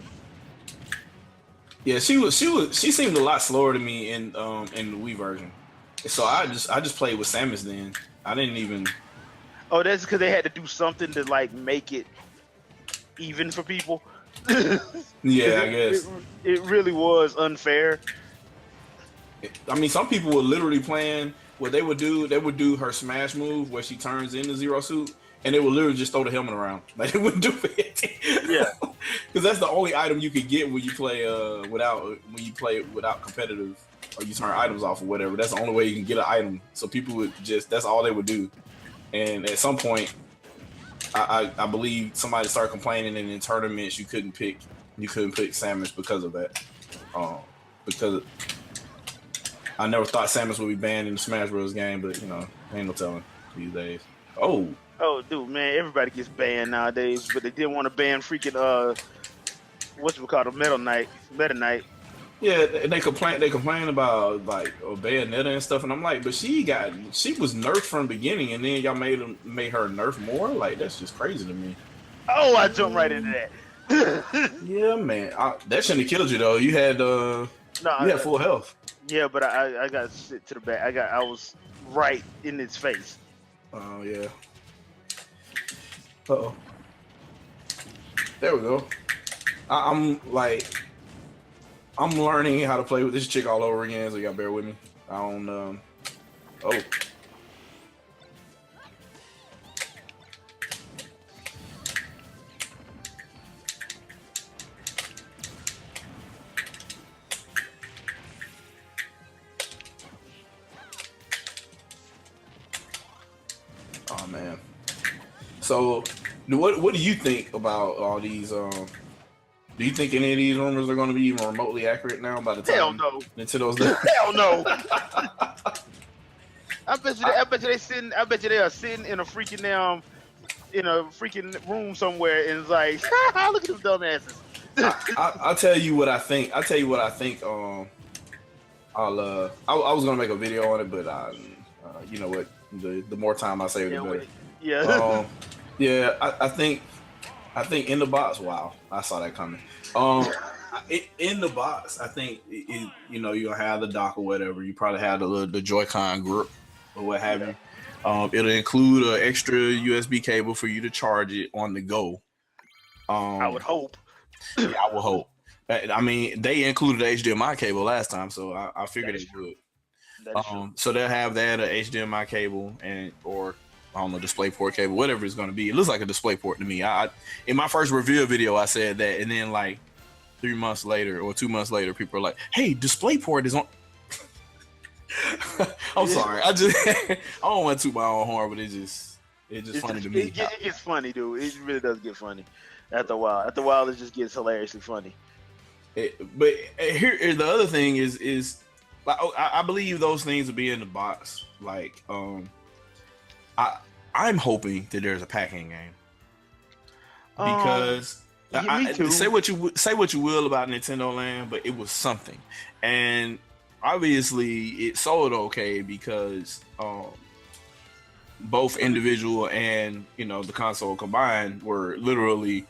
Yeah, she seemed a lot slower to me in the Wii version. So I just played with Samus then. I didn't even. Oh, that's because they had to do something to like make it even for people. Yeah, I guess it really was unfair. I mean, some people were literally playing. What they would do her smash move where she turns into Zero Suit, and they would literally just throw the helmet around. Like they wouldn't do it. Yeah, because that's the only item you could get when you play without competitive, or you turn items off or whatever. That's the only way you can get an item. So people would that's all they would do. And at some point, I believe somebody started complaining, and in tournaments you couldn't pick Samus because of that. Because I never thought Samus would be banned in the Smash Bros. Game, but ain't no telling these days. Oh, dude, man, everybody gets banned nowadays, but they didn't want to ban freaking Meta Knight. Yeah, they complain about like Bayonetta and stuff, and I'm like, but she was nerfed from the beginning, and then y'all made her nerf more. Like that's just crazy to me. Oh, I jumped right into that. Yeah, man, that shouldn't have killed you though. You had full health. Yeah, but I got sit to the back. I was right in its face. Oh yeah. Uh-oh. There we go. I'm learning how to play with this chick all over again, so you gotta bear with me. I don't oh. Oh man. So what do you think about all these do you think any of these rumors are going to be even remotely accurate now by the time Hell no. Nintendo's done? Hell no. I bet you they are sitting in a freaking room somewhere and it's like, look at them dumbasses. I'll tell you what I think. I was gonna make a video on it, but you know what? The more time I save, the better. Yeah. Yeah. I think in the box. Wow, I saw that coming. In the box, I think you're gonna have the dock or whatever. You probably have the Joy-Con grip or what have you. It'll include an extra USB cable for you to charge it on the go. I would hope. Yeah, I would hope. I mean, they included the HDMI cable last time, so I figured they would. So they'll have that, an HDMI cable, or I don't know, DisplayPort cable, whatever it's going to be. It looks like a DisplayPort to me. In my first review video, I said that, and then like 3 months later or 2 months later, people are like, "Hey, DisplayPort is on." I'm sorry. I don't want to toot my own horn, but it's just funny to me. It gets funny, dude. It really does get funny. After a while, it just gets hilariously funny. But here, the other thing is I believe those things will be in the box. Like, I'm hoping that there's a packing game because me too. Say what you will about Nintendo Land, but it was something, and obviously it sold okay because both individual and the console combined were literally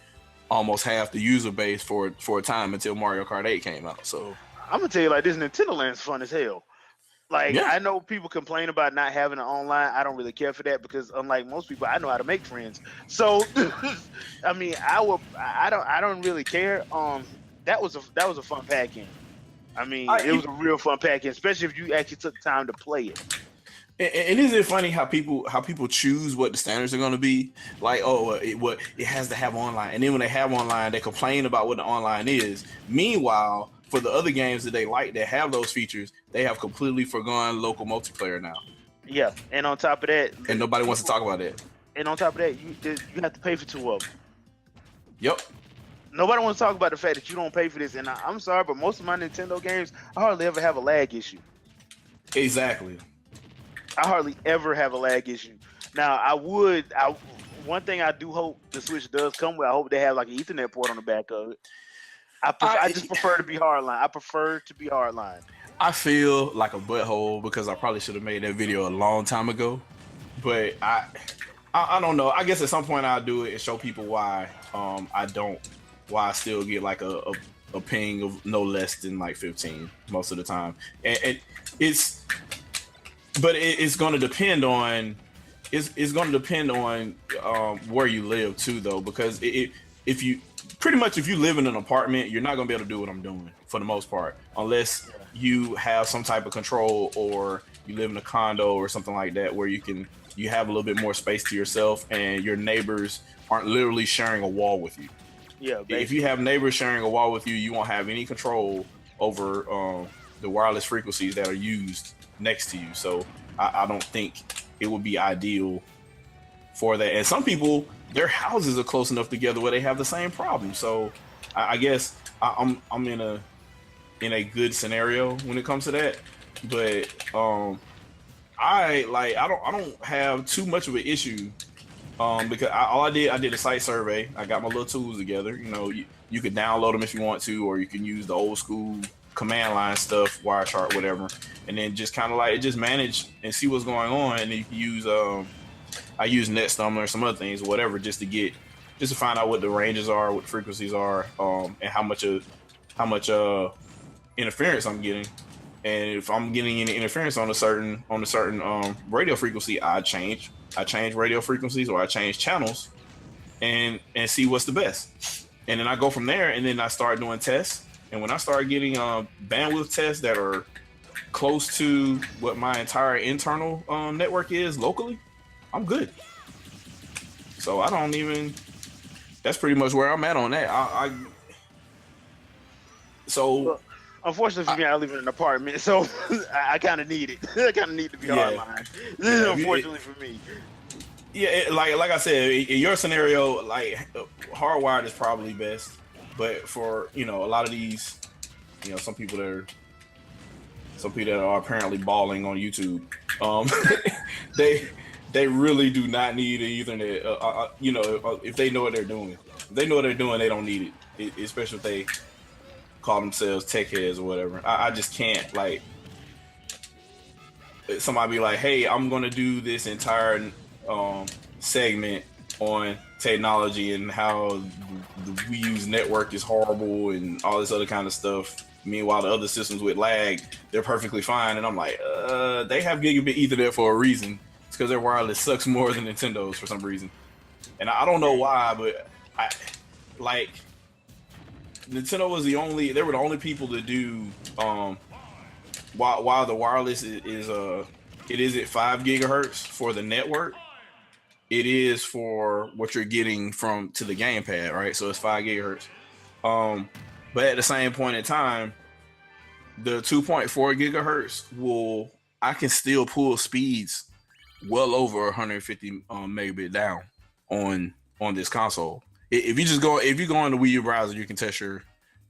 almost half the user base for a time until Mario Kart 8 came out. So I'm gonna tell you like this: Nintendo Land's fun as hell. Like, Yeah. I know people complain about not having it online. I don't really care for that because, unlike most people, I know how to make friends. So, I mean, I don't really care. That was a fun pack-in. I mean, it was a real fun pack-in, especially if you actually took time to play it. And isn't it funny how people choose what the standards are going to be? Like, oh, it has to have online, and then when they have online, they complain about what the online is. Meanwhile, for the other games that they like that have those features, they have completely forgone local multiplayer now, Yeah, and on top of that, and nobody wants to talk about it. And on top of that, you have to pay for 2 of them. Yep. Nobody wants to talk about the fact that you don't pay for this. And I'm sorry, but most of my Nintendo games, I hardly ever have a lag issue. Exactly. I hardly ever have a lag issue. Now, one thing I do hope the Switch does come with, I hope they have like an Ethernet port on the back of it. I just prefer to be hardline. I prefer to be hardline. I feel like a butthole because I probably should have made that video a long time ago, but I don't know. I guess at some point I'll do it and show people why I still get like a ping of no less than like 15 most of the time, and it's going to depend on where you live too, though, because if you live in an apartment, you're not going to be able to do what I'm doing for the most part, unless you have some type of control or you live in a condo or something like that where you have a little bit more space to yourself and your neighbors aren't literally sharing a wall with you. Yeah. Basically. If you have neighbors sharing a wall with you, you won't have any control over the wireless frequencies that are used next to you. So I don't think it would be ideal for that. And some people, their houses are close enough together where they have the same problem. So I guess I'm in a good scenario when it comes to that. But I don't have too much of an issue because I did a site survey. I got my little tools together. You know, you could download them if you want to, or you can use the old school command line stuff, Wireshark, whatever, and then just kind of like just manage and see what's going on. And you can use I use NetStumbler or some other things, whatever, just to find out what the ranges are, what the frequencies are, and how much interference I'm getting. And if I'm getting any interference on a certain radio frequency, I change radio frequencies or I change channels and see what's the best. And then I go from there, and then I start doing tests. And when I start getting bandwidth tests that are close to what my entire internal network is locally, I'm good. So that's pretty much where I'm at on that. Well, unfortunately for me, I live in an apartment, so I kind of need it. I kind of need to be hardline. This is unfortunately for me. Yeah, like I said, in your scenario, like hardwired is probably best. But for a lot of these, some people that are apparently balling on YouTube, they really do not need an Ethernet. If they know what they're doing, they don't need it. Especially if they call themselves tech heads or whatever. I just can't, like, somebody be like, hey, I'm gonna do this entire segment on technology and how the Wii U's network is horrible and all this other kind of stuff. Meanwhile, the other systems with lag, they're perfectly fine. And I'm like, they have gigabit Ethernet for a reason. It's because their wireless sucks more than Nintendo's for some reason. And I don't know why, but Nintendo was they were the only people to do while the wireless is at 5 gigahertz for the network. It is for what you're getting to the gamepad, right? So it's 5 gigahertz. But at the same point in time, the 2.4 gigahertz I can still pull speeds well over 150 megabit down on this console. If you go in the Wii U browser, you can test your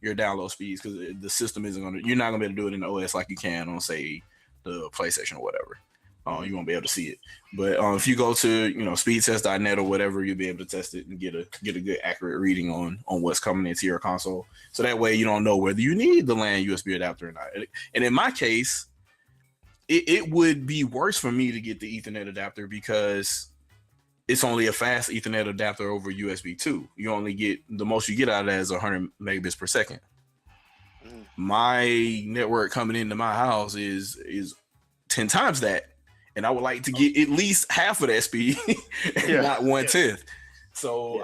download speeds because the system you're not gonna be able to do it in the OS like you can on, say, the PlayStation or whatever. You won't be able to see it. But if you go to speedtest.net or whatever, you'll be able to test it and get a good accurate reading on what's coming into your console. So that way you don't know whether you need the LAN USB adapter or not. And in my case, it would be worse for me to get the Ethernet adapter because it's only a fast Ethernet adapter over USB 2. You only get, the most you get out of that is 100 megabits per second. My network coming into my house is 10 times that, and I would like to get at least half of that speed, and not 1/10. So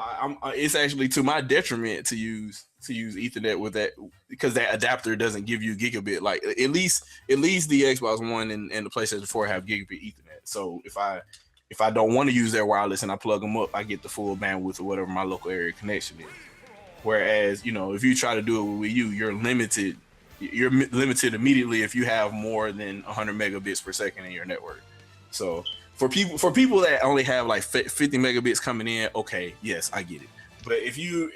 it's actually to my detriment to use Ethernet with that, because that adapter doesn't give you gigabit. Like at least the Xbox One and the PlayStation 4 have gigabit Ethernet. So if I don't want to use their wireless and I plug them up, I get the full bandwidth or whatever my local area connection is. Whereas, if you try to do it with Wii U, you're limited. You're limited immediately if you have more than 100 megabits per second in your network. So for people that only have like 50 megabits coming in, okay, yes, I get it. But if you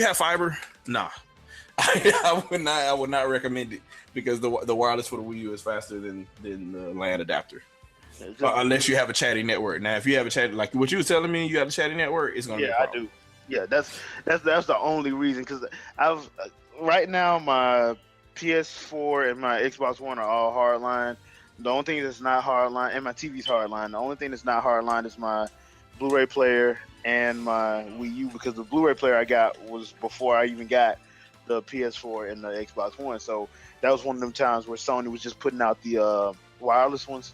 have fiber, nah, I would not recommend it, because the wireless for the Wii U is faster than the LAN adapter. Unless you have a chatty network. Now, if you have a chatty, like what you were telling me, you have a chatty network, it's gonna be a problem. I do. Yeah, that's the only reason, because right now my PS4 and my Xbox One are all hardline. The only thing that's not hardline, and my TV's hardline. The only thing that's not hardline is my Blu-ray player and my Wii U, because the Blu-ray player I got was before I even got the PS4 and the Xbox One. So that was one of them times where Sony was just putting out the wireless ones.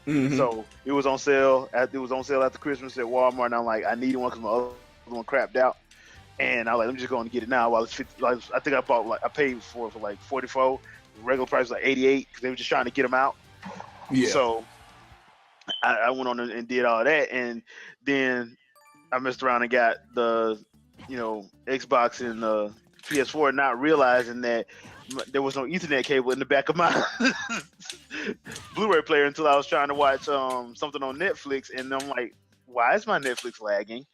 Mm-hmm. So it was on sale. It was on sale after Christmas at Walmart, and I'm like, I needed one because my other one crapped out. And I was like, I'm just going to get it now. While it's 50, I think I paid for like 44. The regular price was like 88, because they were just trying to get them out. Yeah. So I went on and did all that, and then I messed around and got the Xbox and the PS4, not realizing that there was no Ethernet cable in the back of my Blu-ray player until I was trying to watch something on Netflix, and I'm like, why is my Netflix lagging?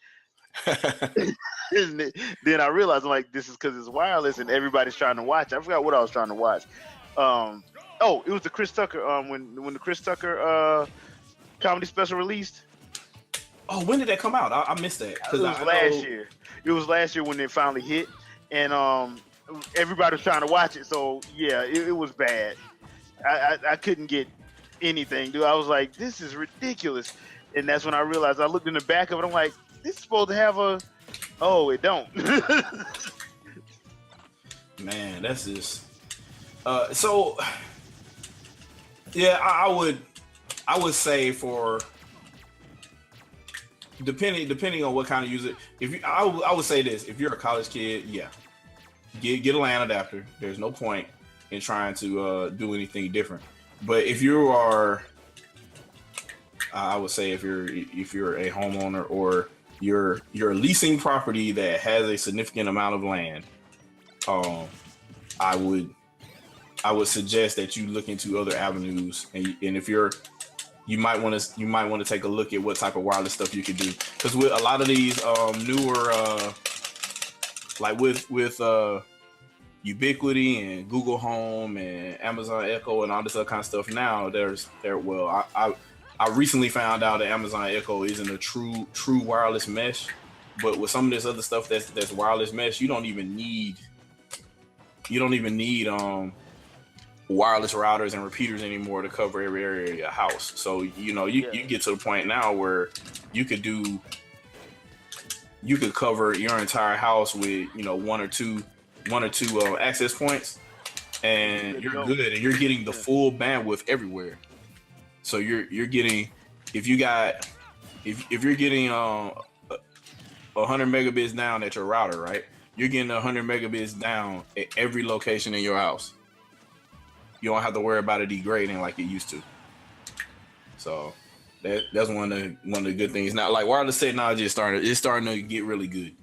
And then I realized, I'm like, this is because it's wireless and everybody's trying to watch. I forgot what I was trying to watch. It was the Chris Tucker when the Chris Tucker comedy special released. Oh, when did that come out? I missed that. It was last year. It was last year when it finally hit, and everybody was trying to watch it. So yeah, it was bad. I couldn't get anything, dude. I was like, this is ridiculous. And that's when I realized, I looked in the back of it, I'm like, this is supposed to have it don't. Man, that's just so yeah, I would say, for depending on what kind of user, I would say this: if you're a college kid, yeah, get a LAN adapter. There's no point in trying to do anything different. But if you are, I would say if you're a homeowner, or you're leasing property that has a significant amount of land, I would suggest that you look into other avenues, and if you might want to take a look at what type of wireless stuff you could do, because with a lot of these newer like with Ubiquity and Google Home and Amazon Echo and all this other kind of stuff, now I recently found out that Amazon Echo isn't a true wireless mesh, but with some of this other stuff that's wireless mesh, you don't even need wireless routers and repeaters anymore to cover every area of your house. So you get to the point now where you could cover your entire house with one or two access points, and you're good, and you're getting the full bandwidth everywhere. So you're getting, if you're getting 100 megabits down at your router, right? You're getting 100 megabits down at every location in your house. You don't have to worry about it degrading like it used to. So that's one of the good things. Now, like, wireless technology is starting to get really good.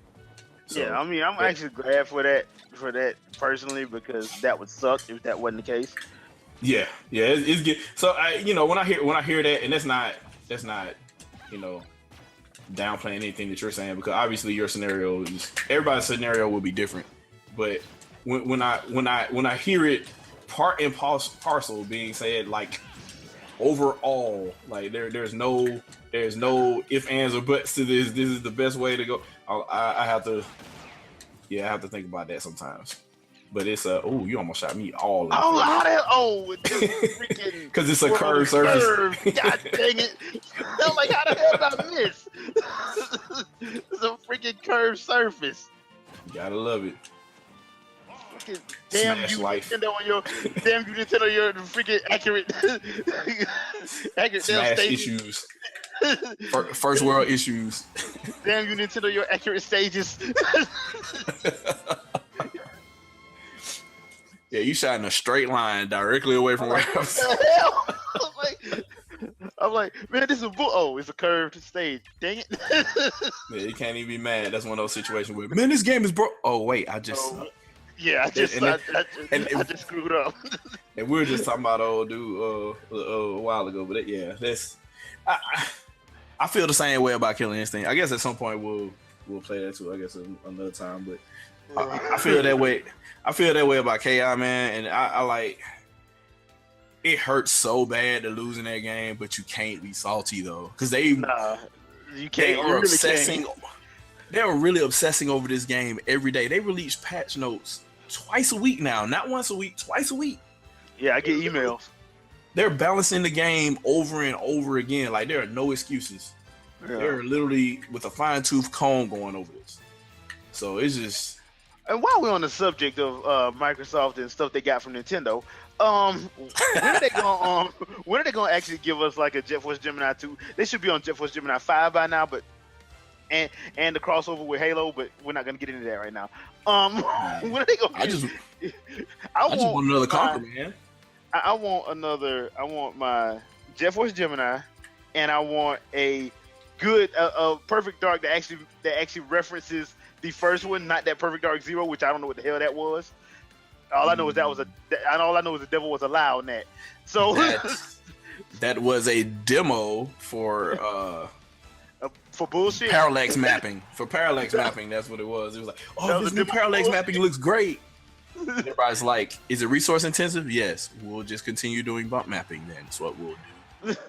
So, yeah, I mean, I'm actually glad for that personally, because that would suck if that wasn't the case. Yeah, it's good. So when I hear that, and that's not downplaying anything that you're saying, because obviously everybody's scenario will be different. But when I hear it part and parcel being said, like, overall, like there's no ifs, ands, or buts to this. This is the best way to go. I have to think about that sometimes. But it's you almost shot me all. Because it's a curved surface. God dang it! I'm like, how the hell did I miss? It's a freaking curved surface. You gotta love it. fucking damn Smash you life. Nintendo on your damn you Nintendo your freaking accurate accurate damn Smash stages. issues. First world issues. Damn you Nintendo your accurate stages. Yeah, you shot in a straight line directly away from where I was. What the hell? I'm like, man, this is a oh, it's a curved stage. Dang it. Yeah, you can't even be mad. That's one of those situations where, man, this game is broke. Oh wait, I just Yeah, I just screwed up. and we were just talking about old dude a while ago, but that's I feel the same way about Killer Instinct. I guess at some point we'll play that too. I guess another time, but I feel that way. I feel that way about KI, man, and I like. It hurts so bad to lose in that game, but you can't be salty though, because you can't. They are obsessing. They are really obsessing over this game every day. They release patch notes twice a week now, not once a week, twice a week. Yeah, I get emails. They're balancing the game over and over again. Like there are no excuses. Yeah. They're literally with a fine-tooth comb going over this. So it's just. And while we're on the subject of Microsoft and stuff they got from Nintendo, when are they gonna actually give us like a Jet Force Gemini 2? They should be on Jet Force Gemini 5 by now, but and the crossover with Halo, but we're not gonna get into that right now. When are they gonna? I just want another Conquer, man. I want my Jet Force Gemini, and I want a good, Perfect Dark that actually references the first one, not that Perfect Dark Zero, which I don't know what the hell that was. All I know is all I know is the devil was a lie on that. So that was a demo for bullshit. Parallax mapping. For parallax mapping, that's what it was. It was like, oh, this new parallax mapping looks great. Everybody's like, is it resource intensive? Yes. We'll just continue doing bump mapping then. That's what we'll do.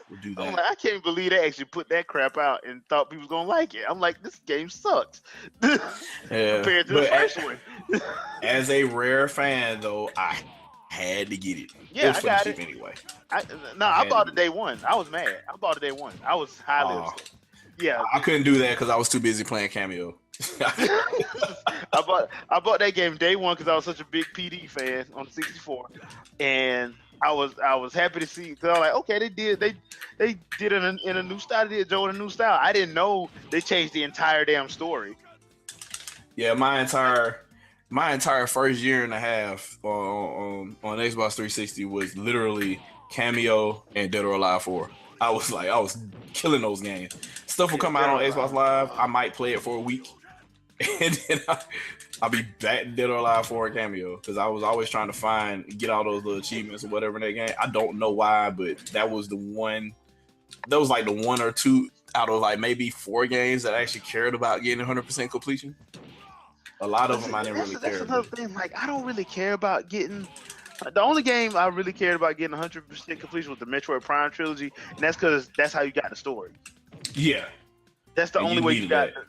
We'll do that. I'm like, I can't believe they actually put that crap out and thought people was gonna like it. I'm like, this game sucks. Compared to the first one. As a Rare fan, though, I had to get it. Yeah, it was I got cheap it anyway. I bought it day one. I was mad. I bought it day one. I was highly upset. Yeah, I couldn't do that because I was too busy playing Cameo. I bought that game day one because I was such a big PD fan on 64, and I was happy to see. Cause I was like, okay, they did it in a new style. They did Joe in a new style. I didn't know they changed the entire damn story. Yeah, my entire first year and a half on Xbox 360 was literally Cameo and Dead or Alive 4. I was killing those games. Stuff will come out on Xbox Live. I might play it for a week, and then I'll be back to Dead or Alive 4 and Cameo because I was always trying to get all those little achievements or whatever in that game. I don't know why, but that was the one. That was like the one or two out of like maybe 4 games that I actually cared about getting 100% completion. A lot of them I didn't really care. That's another thing. Like, I don't really care about getting. The only game I really cared about getting 100% completion was the Metroid Prime trilogy, and that's because that's how you got the story. Yeah, that's the only way you got. That.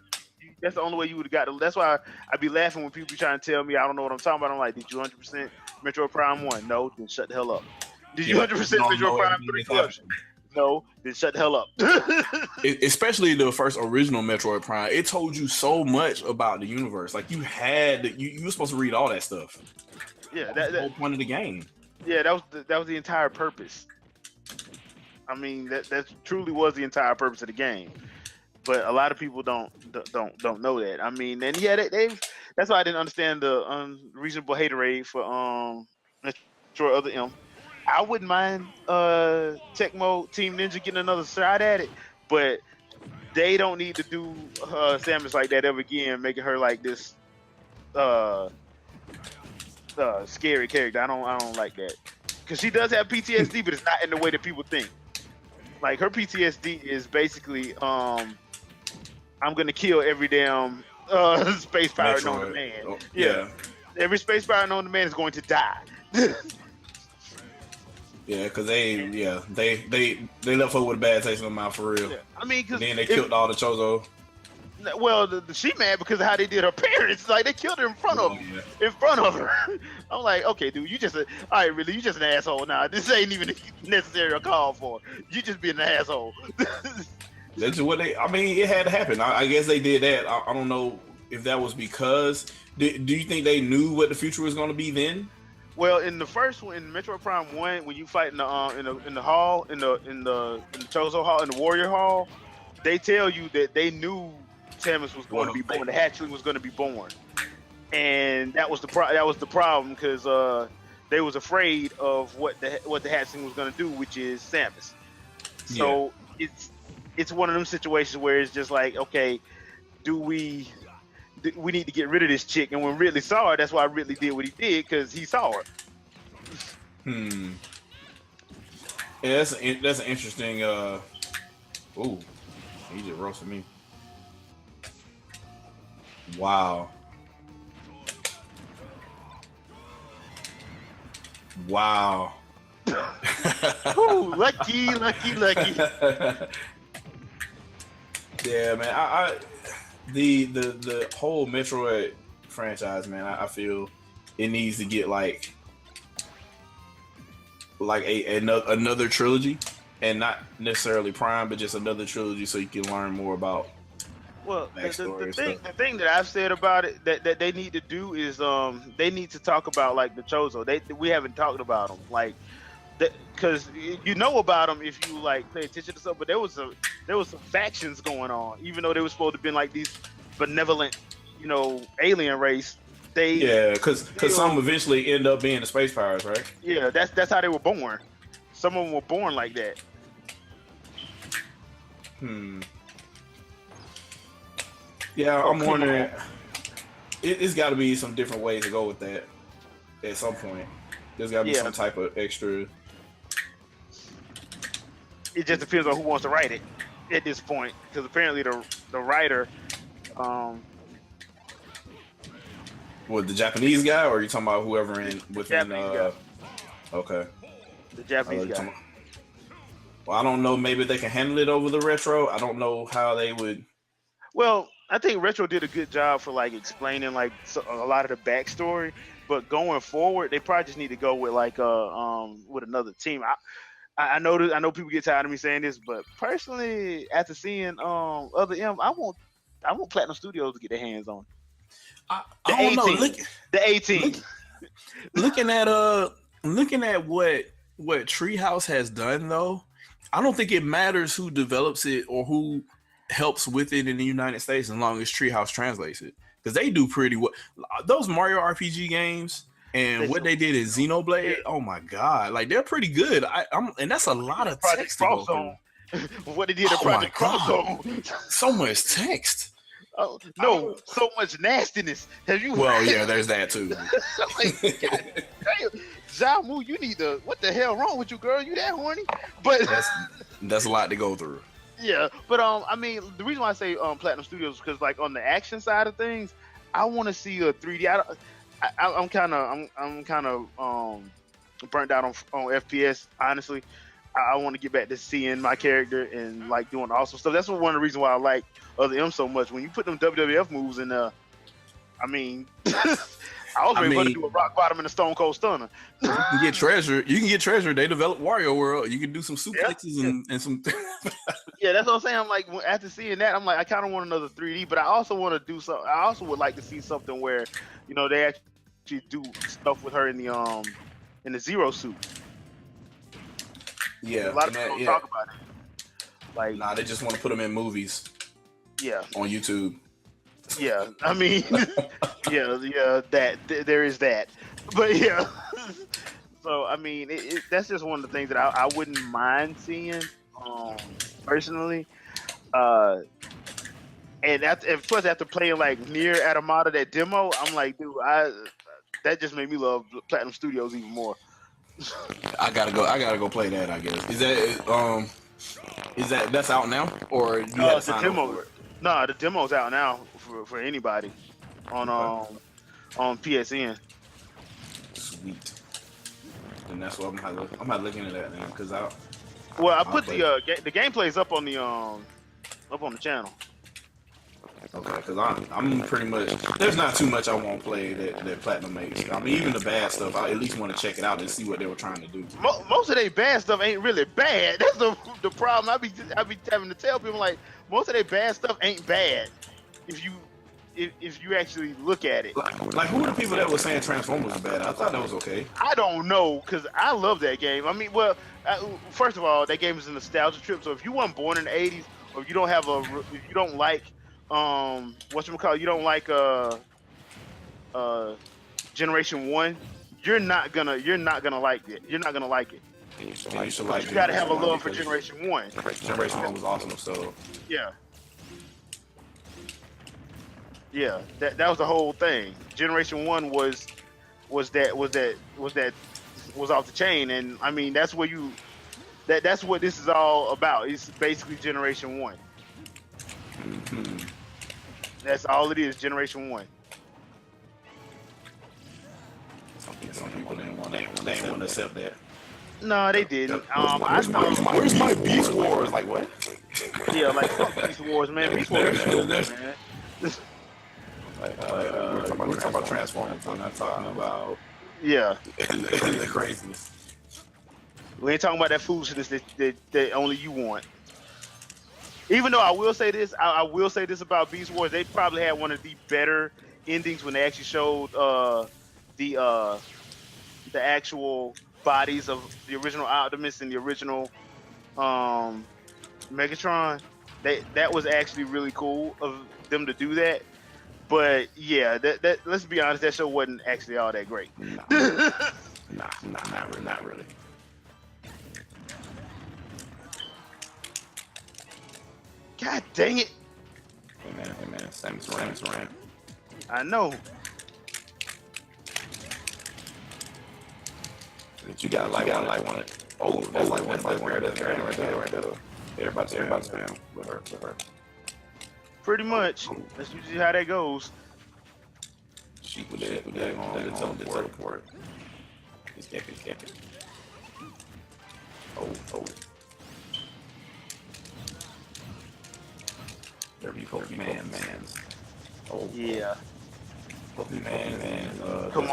That's the only way you would have got. That's why I be laughing when people be trying to tell me I don't know what I'm talking about. I'm like, did you 100% Metroid Prime 1? No, then shut the hell up. Did you 100% Metroid Prime 3? No, then shut the hell up. Especially the first original Metroid Prime, it told you so much about the universe. Like you were supposed to read all that stuff. Yeah, that's the whole point of the game. Yeah, that was the entire purpose. I mean, that truly was the entire purpose of the game. But a lot of people don't know that. I mean, and yeah, that's why I didn't understand the unreasonable haterade for Metroid Other M. I wouldn't mind Tecmo Team Ninja getting another shot at it, but they don't need to do Samus like that ever again, making her like this scary character. I don't like that because she does have PTSD, but it's not in the way that people think. Like her PTSD is basically, I'm gonna kill every damn space pirate known to man. Oh, yeah, every space pirate known to man is going to die. Yeah, because they left her with a bad taste in their mouth for real. Yeah. I mean, because then they killed all the Chozo. Well, she mad because of how they did her parents. Like they killed her in front of her. I'm like, okay, dude, you just you just an asshole now. This ain't even necessary a call for. You just being an asshole. That's what it had to happen. I guess they did that. I don't know if that was because do you think they knew what the future was going to be then? Well, in the first one, in Metroid Prime 1, when you fight in the hall, in the Chozo Hall, in the Warrior Hall, they tell you that they knew Samus was going to be born. The hatchling was going to be born, and that was the problem because they was afraid of what the hatchling was going to do, which is Samus. So it's one of them situations where it's just like, okay, we need to get rid of this chick, and when Ridley saw her, that's why Ridley did what he did, because he saw her. Yeah, that's an interesting. Ooh, he just roasted me. Wow. Ooh, lucky. Yeah, man. The whole Metroid franchise, man. I feel it needs to get like another trilogy, and not necessarily Prime, but just another trilogy, so you can learn more about. Well, the thing that I've said about it that they need to do is they need to talk about like the Chozo. We haven't talked about them like because you know about them if you like pay attention to stuff. But there was some factions going on, even though they were supposed to be like these benevolent, alien race. Because some eventually end up being the space powers, right? Yeah, that's how they were born. Some of them were born like that. Yeah, I'm wondering. It's got to be some different ways to go with that. At some point, there's got to be some type of extra. It just depends on who wants to write it at this point, because apparently the writer, what, the Japanese guy, or are you talking about whoever within? Guy. Okay. The Japanese guy. Well, I don't know. Maybe they can handle it over the retro. I don't know how they would. Well, I think Retro did a good job for like explaining like a lot of the backstory, but going forward, they probably just need to go with like with another team. I know people get tired of me saying this, but personally, after seeing other M, I want Platinum Studios to get their hands on I don't know. The 18. Looking at what Treehouse has done, though, I don't think it matters who develops it or who helps with it in the United States, as long as Treehouse translates it, because they do pretty well. Those Mario RPG games and what they did in Xenoblade, oh my god, like they're pretty good. And that's a lot of text. What they did in Project Cross Zone. So much text. Oh, no, so much nastiness. Have you? Well, yeah, there's that too. Like, God damn, Jamu, you need to. What the hell wrong with you, girl? You that horny? But that's a lot to go through. Yeah, but I mean, the reason why I say Platinum Studios is because like on the action side of things, I want to see a 3D. I'm kind of burnt out on FPS. Honestly, I want to get back to seeing my character and like doing awesome stuff. That's one of the reasons why I like Other M so much. When you put them WWF moves in there, I mean, I was ready to do a rock bottom and a stone cold stunner. You can get treasure. They developed Wario World. You can do some suplexes and some. Yeah, that's what I'm saying. I'm like, after seeing that, I'm like, I kind of want another 3D, but I also want to do something. I also would like to see something where, they actually do stuff with her in the Zero suit. Yeah, a lot of people talk about it. Like, they just want to put them in movies. Yeah, on YouTube. Yeah, I mean, there is that, but yeah. So I mean, that's just one of the things that I wouldn't mind seeing, personally. And plus after playing like Nier Automata, that demo, I'm like, dude, that just made me love Platinum Studios even more. I gotta go play that. I guess that's out now, or you had to sign up for it? No, the demo's out now for anybody on PSN. Sweet. And that's what I'm not looking at that now because I put the gameplay's up on the channel. Okay, because I'm pretty much, there's not too much I won't play that Platinum makes. I mean, even the bad stuff, I at least want to check it out and see what they were trying to do. Most of their bad stuff ain't really bad. That's the problem. I be having to tell people, like, most of their bad stuff ain't bad if you if you actually look at it. Like who are the people that were saying Transformers was bad? I thought that was okay. I don't know, because I love that game. I mean, well, first of all, that game is a nostalgia trip. So if you weren't born in the 80s, or if you don't have if you don't like, whatchamacallit, you don't like Generation 1, you're not gonna like it. You're not gonna like it. You gotta have a love for Generation 1. Generation 1 was awesome, so Yeah. Yeah, that was the whole thing. Generation 1 was off the chain, and I mean that's where that's what this is all about. It's basically Generation 1. Mm-hmm. That's all it is, Generation 1. some people didn't want to accept that. No, they didn't. Where's my Beast Wars? Like what? Yeah, like fuck Beast Wars, man. Beast Wars, man. We're talking about Transformers. I'm not talking about the craziness. We ain't talking about that foolishness that only you want. Even though I will say this, I will say this about Beast Wars. They probably had one of the better endings when they actually showed the actual bodies of the original Optimus and the original Megatron. That was actually really cool of them to do that. But yeah, that let's be honest, that show wasn't actually all that great. Not really. God dang it! Hey man, Samus ran. I know. You got like one. Oh, that's like where that's right there. Everybody's down with her. Pretty much. That's usually how that goes. She was there on the teleport. He's camping. Oh. There be Pokemon, man. Oh. Yeah. Pokemon, man. Come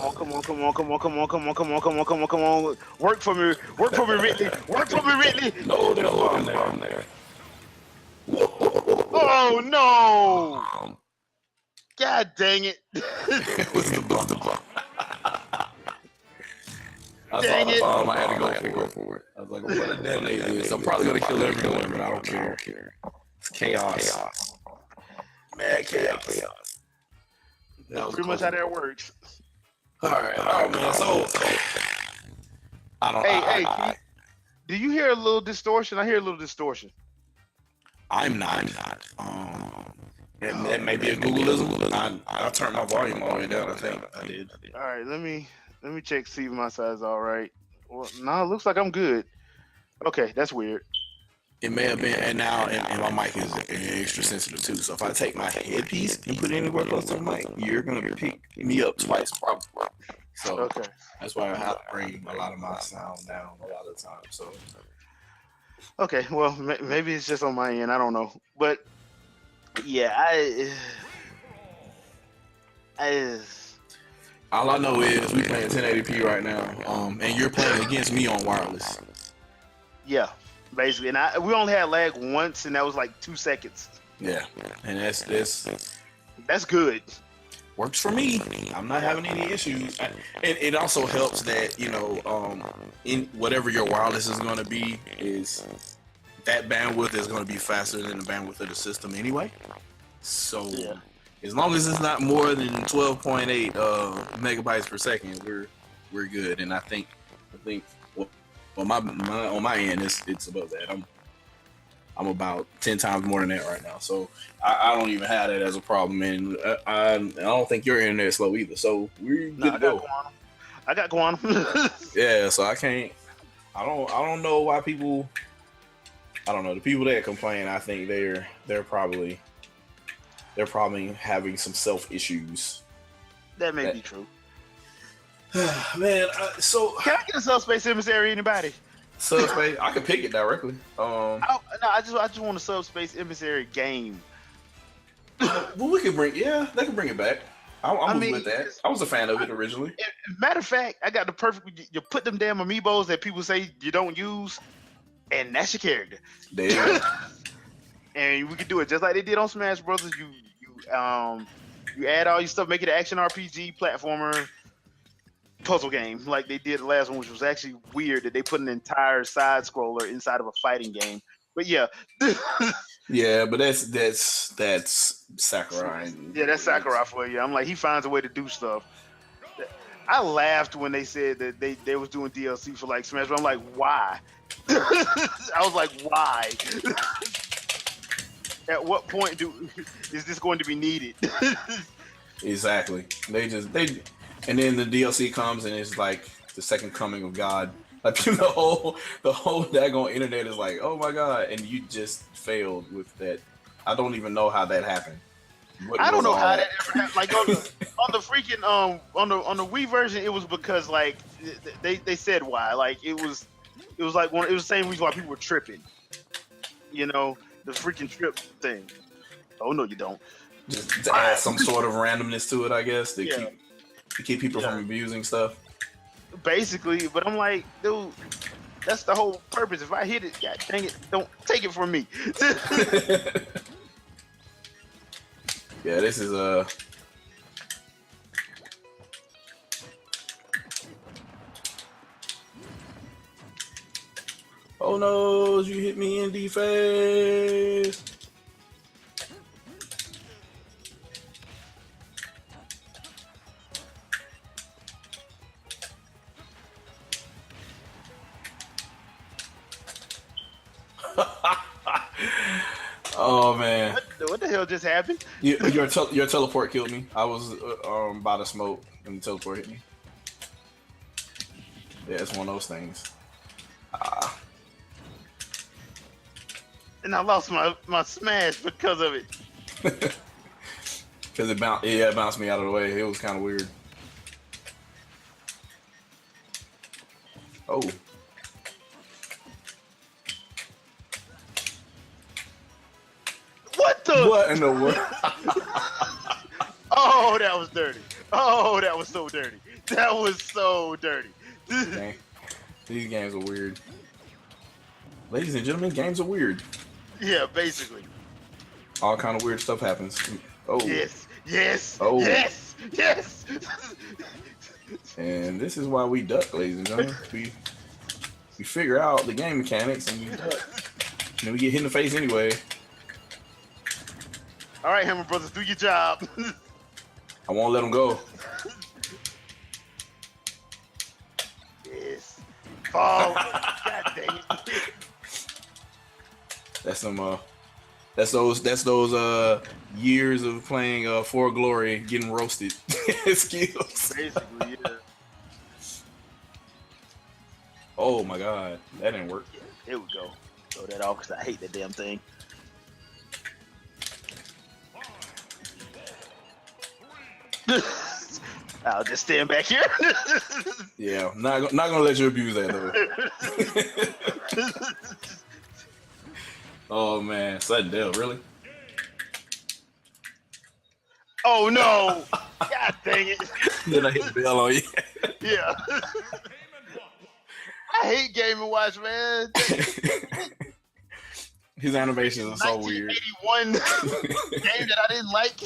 on. Work for me, Ridley. No, there's a bomb there. Oh no! God dang it! It was the bomb. I Dang saw the it. bomb. I had to go for it. I was like, I'm gonna detonate this. I'm probably gonna kill everyone, but I don't care. It's chaos. Mad chaos. That's pretty much how that works. All right, man. So I don't. Hey, do you hear a little distortion? I hear a little distortion. I'm not. That may be a Googleism. I turned my volume all the way down. I think I did. All right, let me check, see if my side's all right. Well, no, it looks like I'm good. Okay, that's weird. It may have been, and now my mic is extra sensitive too. So if I take my headpiece and put it anywhere close to the mic, you're gonna pick me up twice, probably. So Okay. That's why I have to bring a lot of my sound down a lot of the time. So Okay, well, maybe it's just on my end. I don't know, but yeah, all I know is we playing 1080p right now, and you're playing against me on wireless. Yeah, basically, and we only had lag once, and that was like 2 seconds. Yeah, and That's good. Works for me. I'm not having any issues. And it also helps that, in whatever your wireless is going to be, is that bandwidth is going to be faster than the bandwidth of the system anyway. So as long as it's not more than 12.8 megabytes per second, we're good. And I think on my end, it's above that. I'm about 10 times more than that right now, so I don't even have that as a problem, and I don't think your internet is slow either. So we're good to go. I got Quantum. Yeah, so I don't know why people. I don't know, the people that complain. I think they're probably having some self issues. That may be true. Man, so can I get a subspace emissary? Anybody? Subspace, I can pick it directly. I just want a subspace emissary game. Well, they can bring it back. I'm with that. I was a fan of it originally. Matter of fact, I got the perfect. You put them damn amiibos that people say you don't use, and that's your character. There you go. And we could do it just like they did on Smash Brothers. You add all your stuff, make it an action RPG platformer puzzle game like they did the last one, which was actually weird that they put an entire side scroller inside of a fighting game. But yeah. Yeah, but that's Sakurai. Yeah, that's Sakurai for you. I'm like, he finds a way to do stuff. I laughed when they said that they was doing DLC for like Smash, but I'm like, why? I was like, why? At what point is this going to be needed? Exactly. And then the DLC comes and it's like the second coming of God. Like the whole daggone internet is like, oh my God, and you just failed with that. I don't even know how that happened. I don't know how that ever happened. Like on the freaking on the Wii version, it was because like they said why. Like it was like it was the same reason why people were tripping. You know, the freaking trip thing. Oh no, you don't. Just to add some sort of randomness to it, I guess. To keep people from abusing stuff. Basically, but I'm like, dude, that's the whole purpose. If I hit it, God dang it, don't take it from me. Yeah, this is oh no, you hit me in the face. Oh man! What the hell just happened? Your teleport killed me. I was by the smoke and the teleport hit me. Yeah, it's one of those things. And I lost my smash because of it. Because it bounced me out of the way. It was kind of weird. Oh. What in the world? Oh, that was dirty. Oh, that was so dirty. That was so dirty. Dang. These games are weird. Ladies and gentlemen, games are weird. Yeah, basically. All kind of weird stuff happens. Oh. Yes. Oh. Yes. And this is why we duck, ladies and gentlemen. We figure out the game mechanics and we duck. And then we get hit in the face anyway. All right, Hammer Brothers, do your job. I won't let them go. Yes. Oh, God dang it. That's those years of playing For Glory getting roasted skills. Basically, yeah. Oh my God, that didn't work. Here we go. Throw that off because I hate that damn thing. I'll just stand back here. Yeah, not gonna let you abuse that though. Oh man, sudden death, really? Oh no! God dang it! Then I hit the bell on you. Yeah. I hate Game & Watch, man. His animations are so weird. 1981 game that I didn't like.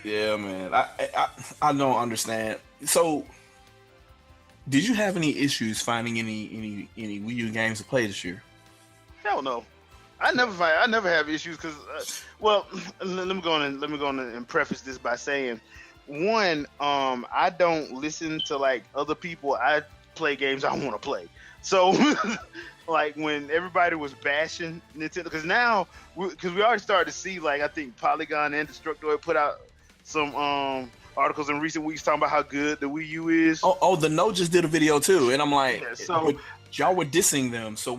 Yeah, man. I don't understand. So, did you have any issues finding any Wii U games to play this year? Hell no. I never have issues because, well, let me go on and preface this by saying, one, I don't listen to like other people. I play games I want to play. So, like when everybody was bashing Nintendo, because now, because we already started to see, like I think Polygon and Destructoid put out some articles in recent weeks talking about how good the Wii U is. Oh, the Note just did a video too, and I'm like, yeah, so y'all were dissing them. So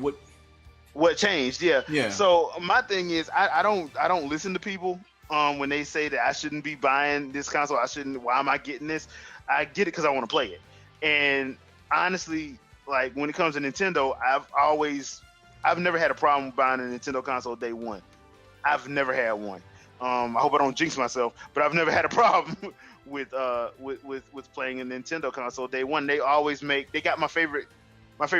what changed? Yeah. Yeah. So my thing is, I don't listen to people when they say that I shouldn't be buying this console. Why am I getting this? I get it because I want to play it. And honestly, like when it comes to Nintendo, I've never had a problem buying a Nintendo console day one. I've never had one. I hope I don't jinx myself, but I've never had a problem with playing a Nintendo console day one. They got my favorite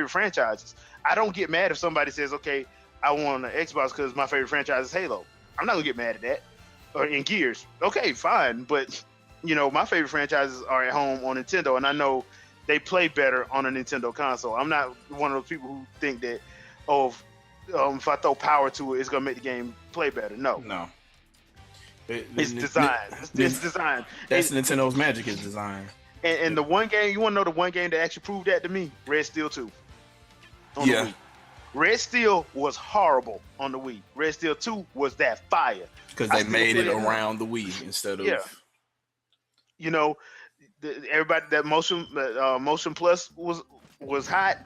franchises. I don't get mad if somebody says, okay, I want an Xbox because my favorite franchise is Halo. I'm not gonna get mad at that. Or in Gears, okay, fine, but you know, my favorite franchises are at home on Nintendo, and I know they play better on a Nintendo console. I'm not one of those people who think that, if I throw power to it, it's gonna make the game play better. No. It's design. It's design. That's Nintendo's magic is design. And the one game, you want to know the one game that actually proved that to me? Red Steel 2. On the Wii. Red Steel was horrible on the Wii. Red Steel 2 was that fire. Because they made it around the Wii instead of... Yeah. You know, everybody, that Motion Plus was hot.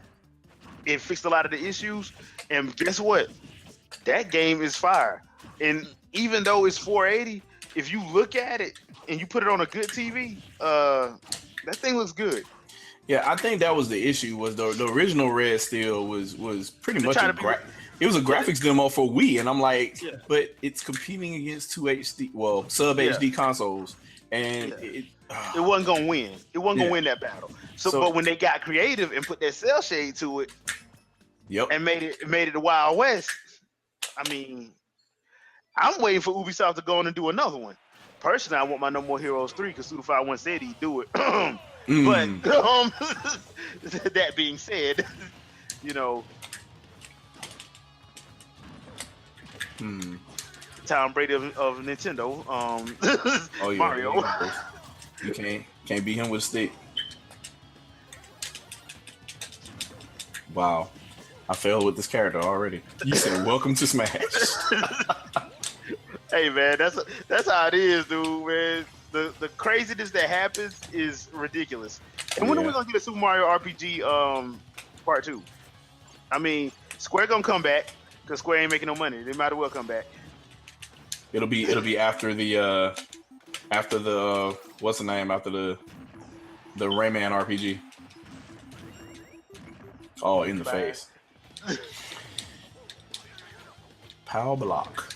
It fixed a lot of the issues. And guess what? That game is fire. And even though it's 480, if you look at it and you put it on a good TV, that thing looks good. Yeah, I think that was the issue. Was the original Red Steel was pretty much it was a graphics demo for Wii, and I'm like, but it's competing against sub HD consoles, and it wasn't gonna win. It wasn't gonna win that battle. So, but when they got creative and put that cell shade to it, and made it the Wild West. I mean, I'm waiting for Ubisoft to go on and do another one. Personally, I want my No More Heroes 3 because Suda51 said he'd do it. But that being said, you know, Tom Brady of Nintendo, Mario. You can't beat him with a stick. Wow, I failed with this character already. You said welcome to Smash. Hey man, that's how it is, dude, man. The craziness that happens is ridiculous. And when are we gonna get a Super Mario RPG part 2? I mean, Square gonna come back because Square ain't making no money. They might as well come back. It'll be after the what's the name, after the Rayman RPG. Oh, in the face. Power block.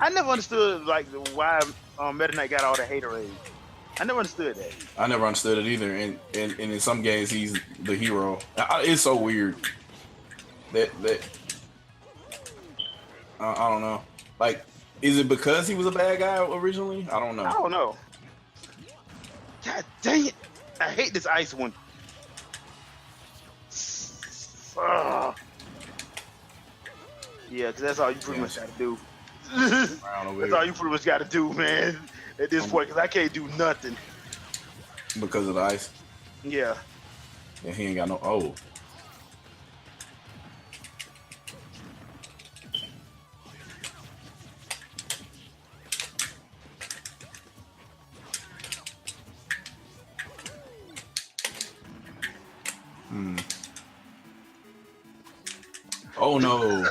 I never understood like why Meta Knight got all the haterade. I never understood that. I never understood it either. And in some games he's the hero. It's so weird. That I don't know. Like, is it because he was a bad guy originally? I don't know. I don't know. God dang it! I hate this ice one. Yeah, because that's all you pretty much got to do. That's all you pretty much got to do, man. At this point, because I can't do nothing because of the ice. Yeah. Yeah, he ain't got no. Oh. Oh no.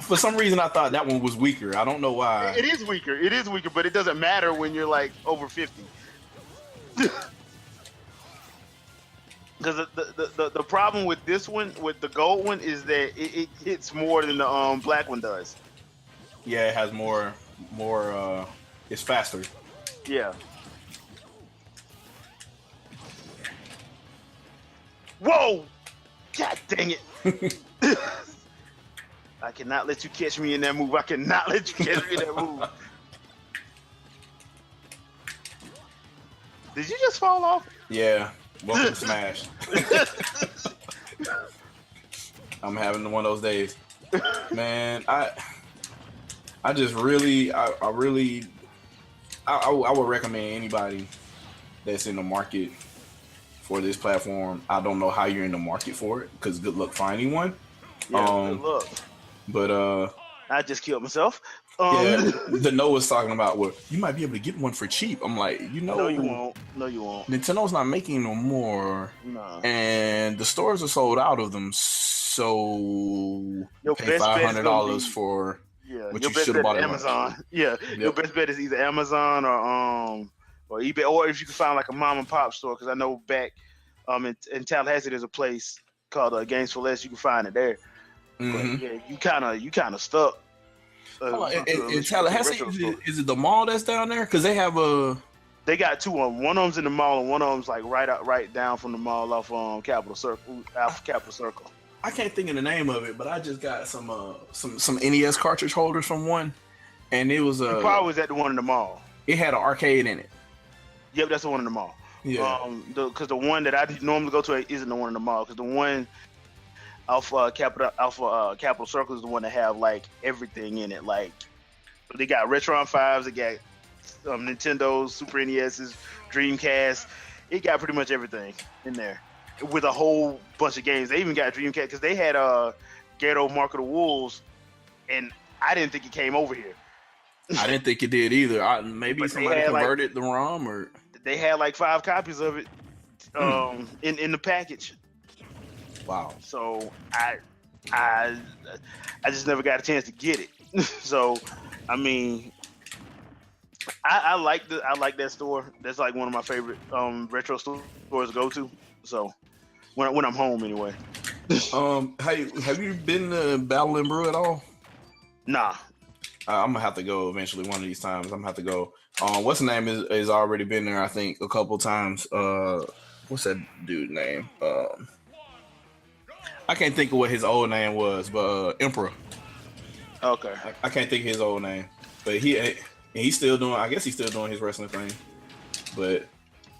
For some reason I thought that one was weaker. I don't know why. It is weaker. It is weaker, but it doesn't matter when you're like over 50. Because the problem with this one, with the gold one, is that it hits more than the black one does. Yeah, it has more. It's faster. Yeah. Whoa! God dang it! I cannot let you catch me in that move. I cannot let you catch me in that move. Did you just fall off? Yeah. Welcome to Smash. I'm having one of those days. Man, I just really, I would recommend anybody that's in the market for this platform. I don't know how you're in the market for it, because good luck finding one. Yeah, good luck. But I just killed myself. Yeah, the Noah's talking about, well, you might be able to get one for cheap. I'm like, no, you won't. No, you won't. Nintendo's not making no more. No. And the stores are sold out of them. So your pay $500 for what you should have bought at Amazon. Yeah, your best bet is either Amazon or eBay, or if you can find like a mom and pop store. Because I know back in Tallahassee there's a place called Games for Less. You can find it there. Mm-hmm. But, yeah, you kind of stuck. In Tallahassee, is it the mall that's down there? Because they have They got two of them. One of them's in the mall, and one of them's like right down from the mall off Capitol Circle. I can't think of the name of it, but I just got some NES cartridge holders from one, and it was probably was at the one in the mall. It had an arcade in it. Yep, that's the one in the mall. Yeah. Because the one that I normally go to isn't the one in the mall. Because the one off Capitol Circle is the one that have like everything in it. Like they got Retron 5s, they got Nintendo's, Super NES's, Dreamcast. It got pretty much everything in there with a whole bunch of games. They even got Dreamcast because they had Ghetto Mark of the Wolves, and I didn't think it came over here. I didn't think it did either. Maybe somebody converted the ROM, or they had like 5 copies of it in the package. Wow. So I just never got a chance to get it. So I mean, I like that store. That's like one of my favorite retro stores to go to. So when I'm home anyway. Have you been to Battle and Brew at all? Nah. I'm gonna have to go eventually one of these times. I'm gonna have to go. What's the name is already been there, I think, a couple times. What's that dude name? I can't think of what his old name was, but Emperor. Okay. I can't think of his old name, but he's still doing. I guess he's still doing his wrestling thing, but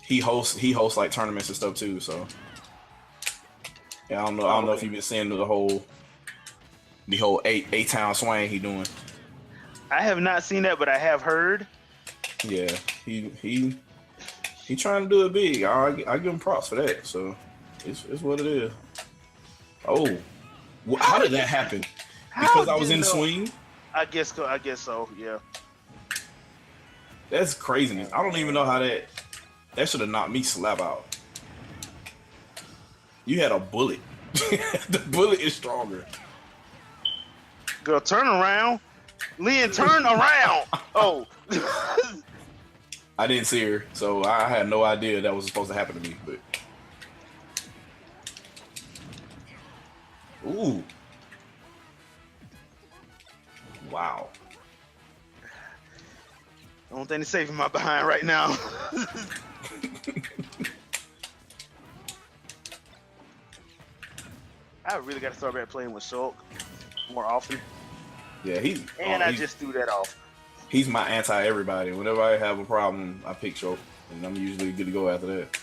he hosts like tournaments and stuff too. So yeah, I don't know if you've been seeing the whole eight-town swing he doing. I have not seen that, but I have heard. Yeah, he trying to do it big. I give him props for that. So it's what it is. Oh, how did that happen? Because I was in the swing. I guess so. Yeah. That's craziness. I don't even know how that should have knocked me slap out. You had a bullet. The bullet is stronger. Girl, turn around. Lynn, turn around. Oh. I didn't see her, so I had no idea that was supposed to happen to me. But ooh, wow. The only thing that's safe in my behind right now. I really got to start back playing with Shulk more often. Yeah, I just threw that off. He's my anti-everybody. Whenever I have a problem, I pick Shulk, and I'm usually good to go after that.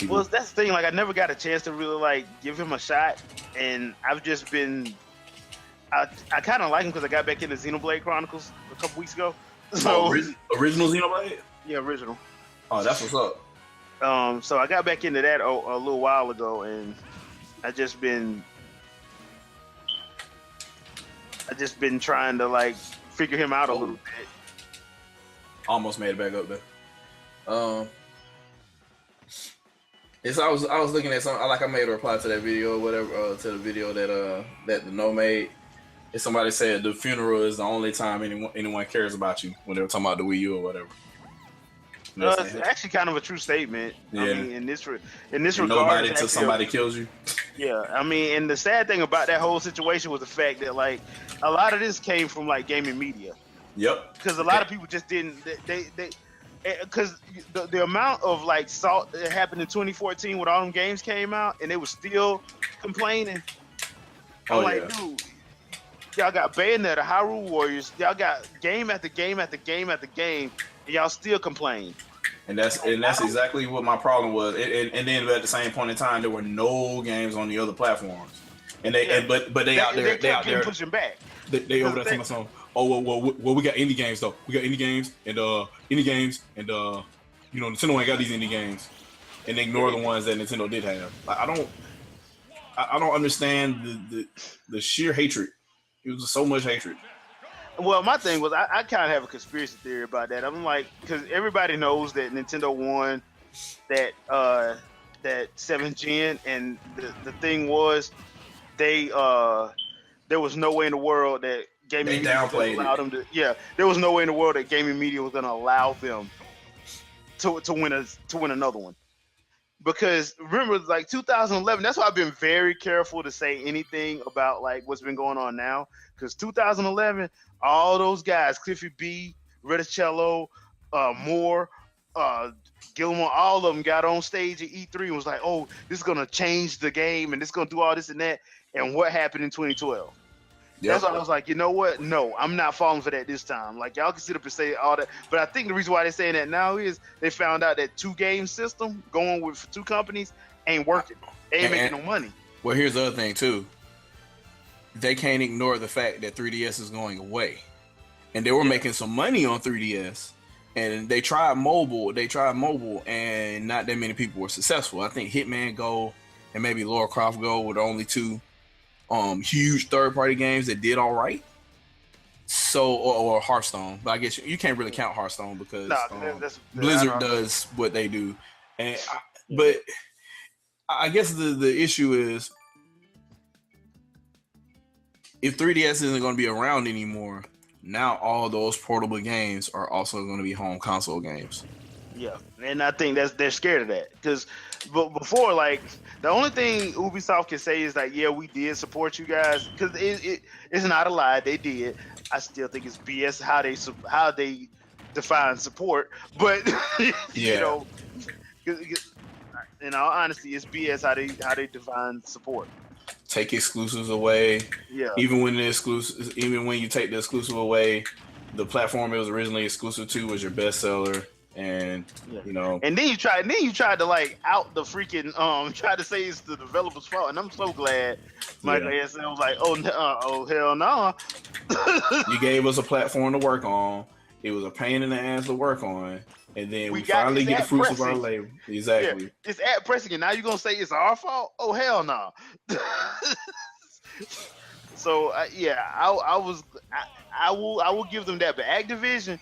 Well, that's the thing. Like, I never got a chance to really like give him a shot, and I've just been. I kind of like him because I got back into Xenoblade Chronicles a couple weeks ago. So original Xenoblade? Yeah, original. Oh, that's what's up. So I got back into that a little while ago, and I just been trying to like figure him out a little bit. Almost made it back up there. I was looking at something. Like I made a reply to that video or whatever, to the video that the No made. And somebody said the funeral is the only time anyone cares about you when they were talking about the Wii U or whatever. It's actually kind of a true statement. Yeah. I mean, in this regard, nobody until somebody kills you. Yeah, I mean, and the sad thing about that whole situation was the fact that like a lot of this came from like gaming media. Yep. Because a lot of people just didn't because the amount of like salt that happened in 2014 when all them games came out and they were still complaining. I'm dude, y'all got Bayonetta, Hyrule Warriors, y'all got game after game after game after game, and y'all still complain. And that's exactly what my problem was. And then at the same point in time, there were no games on the other platforms, and they kept pushing back. They over there telling us, oh well, we got indie games though. We got indie games and Nintendo ain't got these indie games, and they ignore the ones that Nintendo did have. Like, I don't understand the sheer hatred. It was so much hatred. Well, my thing was I kind of have a conspiracy theory about that. I'm like, because everybody knows that Nintendo won that 7th gen, and the thing was there was no way in the world that gaming media was going to allow them to. Yeah, there was no way in the world that gaming media was going to allow them to win another one. Because remember, like 2011, that's why I've been very careful to say anything about like what's been going on now. Because 2011, all those guys, Cliffy B, Reticello, Moore, Gilmore, all of them got on stage at E3 and was like, "Oh, this is gonna change the game, and it's gonna do all this and that." And what happened in 2012? That's why I was like, you know what? No, I'm not falling for that this time. Like, y'all can sit up and say all that, but I think the reason why they're saying that now is they found out that 2-game system going with 2 companies ain't working. They ain't making no money. Well, here's the other thing too. They can't ignore the fact that 3DS is going away, and they were making some money on 3DS. And they tried mobile, and not that many people were successful. I think Hitman Go and maybe Lara Croft Go were the only 2 huge third-party games that did all right. So, or Hearthstone, but I guess you can't really count Hearthstone because Blizzard does what they do. And but I guess the issue is if 3DS isn't going to be around anymore. Now all those portable games are also going to be home console games. Yeah, and I think they're scared of that because before, like, the only thing Ubisoft can say is like, yeah, we did support you guys, because it's not a lie, they did. I still think it's BS how they define support, but you know, in all honesty, it's BS how they define support. Take exclusives away. Yeah. Even when you take the exclusive away, the platform it was originally exclusive to was your bestseller, and you know. And then you tried to like out the freaking try to say it's the developer's fault, and I'm so glad Michael ASM was like, oh hell no. You gave us a platform to work on. It was a pain in the ass to work on. And then we finally get the fruits of our labor. Exactly. Yeah, it's at pressing, and now you're gonna say it's our fault? Oh hell no! So I will give them that. But Activision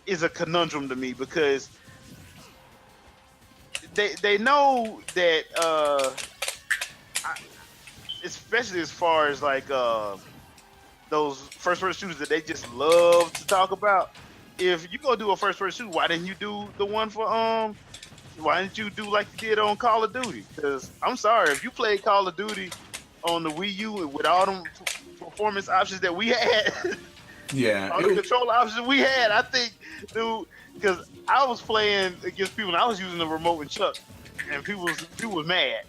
is a conundrum to me because they know that especially as far as like those first-person shooters that they just love to talk about. If you go do a first-person shooter, why didn't you do the one for why didn't you do like you did on Call of Duty? Because I'm sorry, if you played Call of Duty on the Wii U with all them performance options that we had, all the control options we had, I think, dude, because I was playing against people and I was using the remote and Chuck, and people was mad.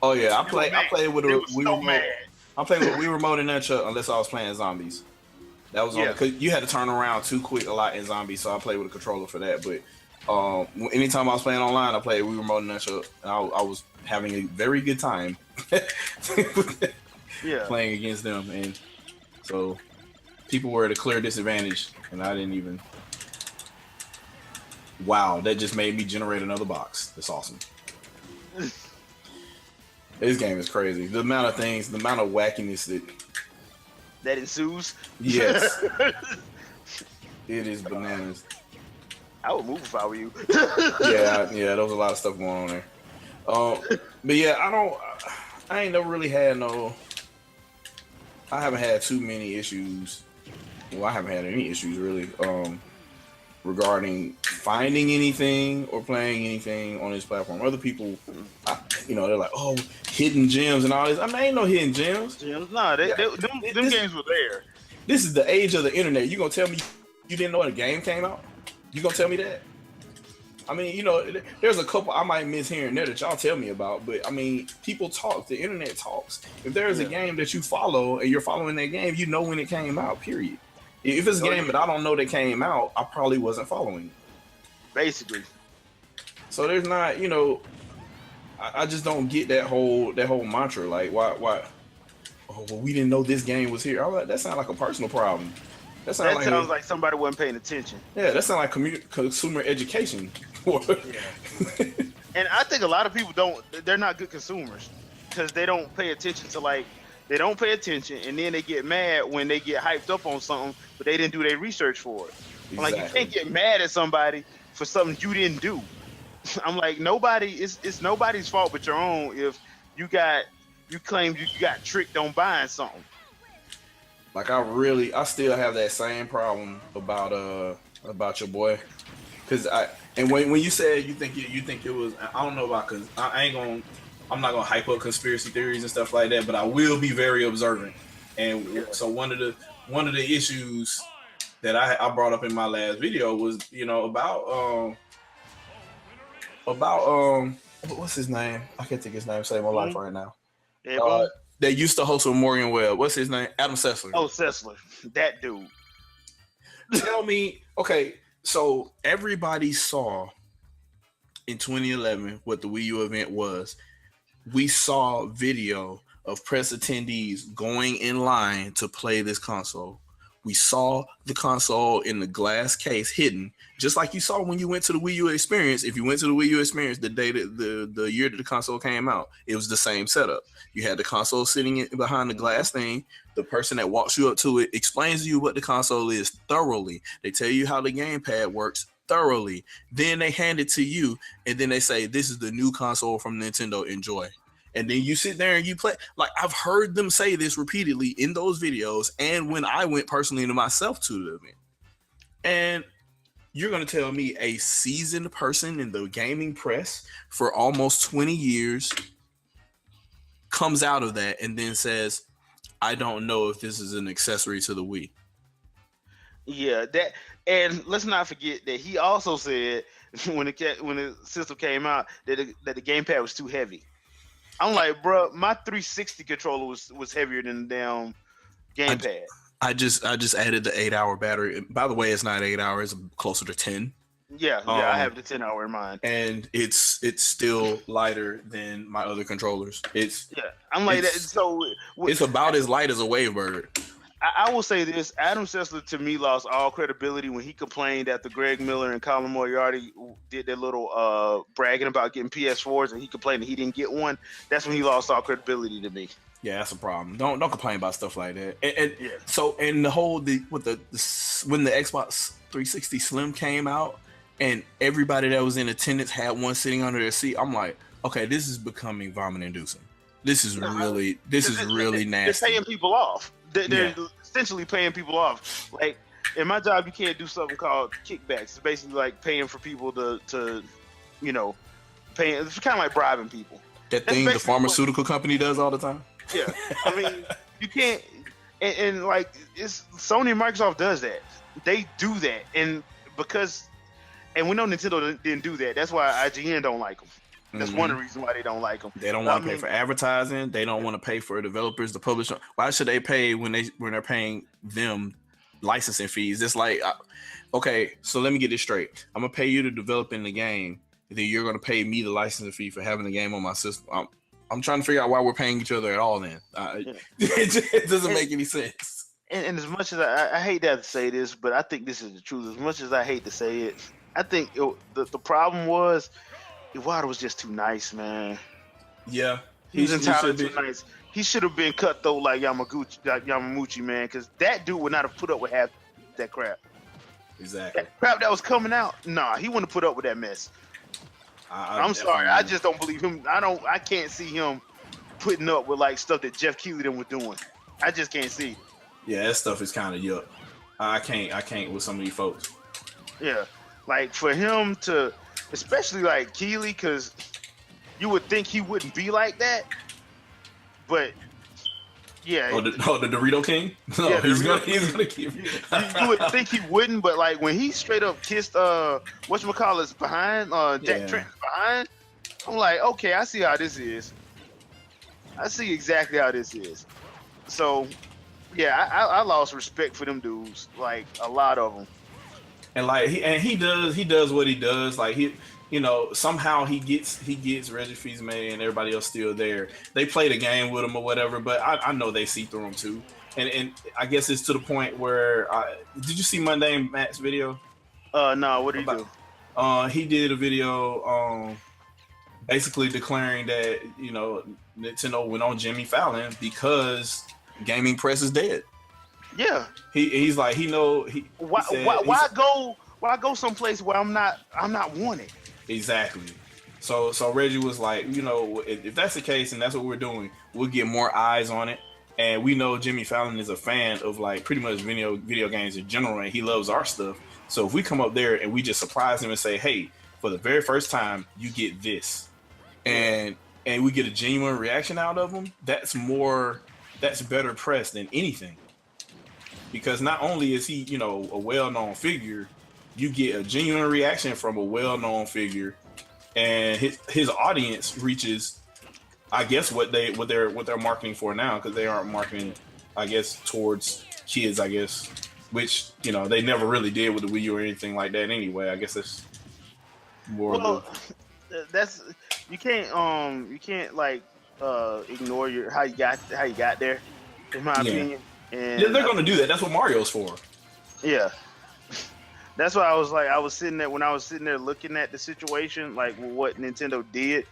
Oh yeah, I played with a Wii remote. I played with Wii remote and Chuck unless I was playing zombies. That was because you had to turn around too quick a lot in zombies, so I played with a controller for that. But anytime I was playing online, I played Wii remote and Chuck, and I was having a very good time playing against them. And so people were at a clear disadvantage, and I didn't even. Wow, that just made me generate another box. That's awesome. This game is crazy. The amount of wackiness that ensues. Yes. It is bananas. I would move if I were you. yeah, there was a lot of stuff going on there. But yeah, I ain't never really had I haven't had too many issues. Well, I haven't had any issues really regarding finding anything or playing anything on this platform. Other people, they're like, oh, hidden gems and all this. I mean, ain't no hidden gems. Nah, them games were there. This is the age of the internet. You gonna tell me you didn't know when a game came out? You gonna tell me that? I mean, there's a couple I might miss here and there that y'all tell me about, but I mean, people talk. The internet talks. If there's a game that you follow and you're following that game, you know when it came out, period. If it's a game that I don't know that came out, I probably wasn't following it. Basically. So there's not, I just don't get that whole mantra. Like, why? Oh, well, we didn't know this game was here. I'm like, that sounds like a personal problem. That sounds like somebody wasn't paying attention. Yeah, that sounds like consumer education. And I think a lot of people they're not good consumers because they don't pay attention to they don't pay attention, and then they get mad when they get hyped up on something, but they didn't do their research for it. Exactly. Like, you can't get mad at somebody for something you didn't do. I'm like, it's nobody's fault but your own if you claim you got tricked on buying something. Like, I still have that same problem about your boy, because when you said you think it was, I don't know about, because I'm not gonna hype up conspiracy theories and stuff like that, but I will be very observant. And so one of the issues that I brought up in my last video was, about what's his name? I can't think his name. Save my life right now. They used to host with Morgan Webb. What's his name? Adam Sessler. Oh, Sessler, that dude. Tell me, okay, so everybody saw in 2011 what the Wii U event was. We saw video of press attendees going in line to play this console. We saw the console in the glass case hidden, just like you saw when you went to the Wii U experience. If you went to the Wii U experience the day that the year that the console came out, it was the same setup. You had the console sitting behind the glass thing. The person that walks you up to it explains to you what the console is thoroughly. They tell you how the gamepad works thoroughly. Then they hand it to you, and then they say, "This is the new console from Nintendo. Enjoy." And then you sit there and you play. Like, I've heard them say this repeatedly in those videos, and when I went personally to myself to the event. And you're going to tell me a seasoned person in the gaming press for almost 20 years comes out of that and then says, "I don't know if this is an accessory to the Wii." Yeah, that, and let's not forget that he also said when the system came out that the gamepad was too heavy. I'm like, bro, my 360 controller was heavier than the damn gamepad. I just added the 8-hour battery. By the way, it's not 8 hours; it's closer to 10. Yeah, I have the 10-hour in mind, and it's still lighter than my other controllers. I'm like that. So it's about as light as a Wavebird. I will say this: Adam Sessler to me lost all credibility when he complained after Greg Miller and Colin Moriarty did their little bragging about getting PS4s, and he complained that he didn't get one. That's when he lost all credibility to me. Yeah, that's a problem. Don't complain about stuff like that. So the whole when the Xbox 360 Slim came out, and everybody that was in attendance had one sitting under their seat, I'm like, okay, this is becoming vomit inducing. This is really nasty. They're paying people off. They're essentially paying people off. Like in my job, you can't do something called kickbacks. It's basically like paying for people to paying. It's kind of like bribing people. That thing the pharmaceutical company does all the time. Yeah, I mean, you can't. And like it's Sony and Microsoft does that. They do that, and we know Nintendo didn't do that. That's why IGN don't like them. That's one of the reasons why they don't like them. They don't want to pay for advertising. They don't want to pay for developers to publish. Why should they pay when they're paying them licensing fees? It's like, okay, so let me get this straight. I'm gonna pay you to develop in the game. Then you're gonna pay me the licensing fee for having the game on my system. I'm trying to figure out why we're paying each other at all. Then it doesn't make any sense. And as much as I hate to have to say this, but I think this is the truth. As much as I hate to say it, I think the problem was Iwata was just too nice, man. Yeah, he was entirely too nice. He should have been cut though, like Yamamuchi, man, because that dude would not have put up with half that crap. Exactly. That crap that was coming out, nah, he wouldn't have put up with that mess. I'm sorry, I just don't believe him. I can't see him putting up with like stuff that Jeff Keighley them was doing. I just can't see. Yeah, that stuff is kind of yuck. I can't with some of these folks. Yeah, like for him to, especially like Keighley, because you would think he wouldn't be like that, but yeah. The Dorito King? No, yeah, he's gonna keep. You would think he wouldn't, but like when he straight up kissed whatchamacallit's behind, Jack Trent's behind, I'm like, okay, I see how this is. I see exactly how this is. So yeah, I lost respect for them dudes, like a lot of them. And like he does what he does. Like somehow he gets Reggie Fils-Aimé and everybody else still there. They play the game with him or whatever, but I know they see through him too. And I guess it's to the point where did you see Mundane Matt's video? No, what did he do? He did a video basically declaring that Nintendo went on Jimmy Fallon because gaming press is dead. Yeah, he's like why go someplace where I'm not wanted? Exactly. So Reggie was like, if that's the case and that's what we're doing, we'll get more eyes on it. And we know Jimmy Fallon is a fan of like pretty much video games in general, and he loves our stuff. So if we come up there and we just surprise him and say, hey, for the very first time, you get this, and we get a genuine reaction out of him, that's better press than anything. because not only is he, you know, a well-known figure, you get a genuine reaction from a well-known figure, and his audience reaches, I guess, what they're marketing for now, because they aren't marketing, I guess, towards kids, I guess, which, you know, they never really did with the Wii U or anything like that anyway. I guess that's more. Well, that's you can't like ignore how you got there, in my opinion. And they're gonna do that. That's what Mario's for. Yeah. That's why I was sitting there looking at the situation, like what Nintendo did.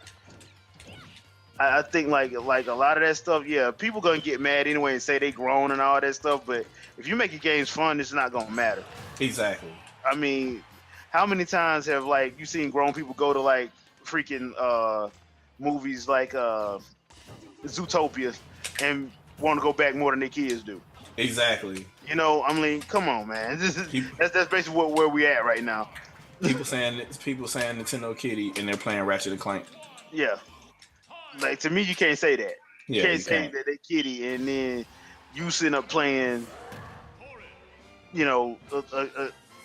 I think like a lot of that stuff, yeah, people gonna get mad anyway and say they grown and all that stuff, but if you make your games fun, it's not gonna matter. Exactly. I mean, how many times have like you seen grown people go to like freaking movies like Zootopia and want to go back more than their kids do? Exactly. You know, I mean, come on, man. That's basically where we at right now. People saying Nintendo Kitty and they're playing Ratchet and Clank. Yeah. Like, to me, you can't say that. Yeah, you can't say that they kitty and then you sitting up playing, you know,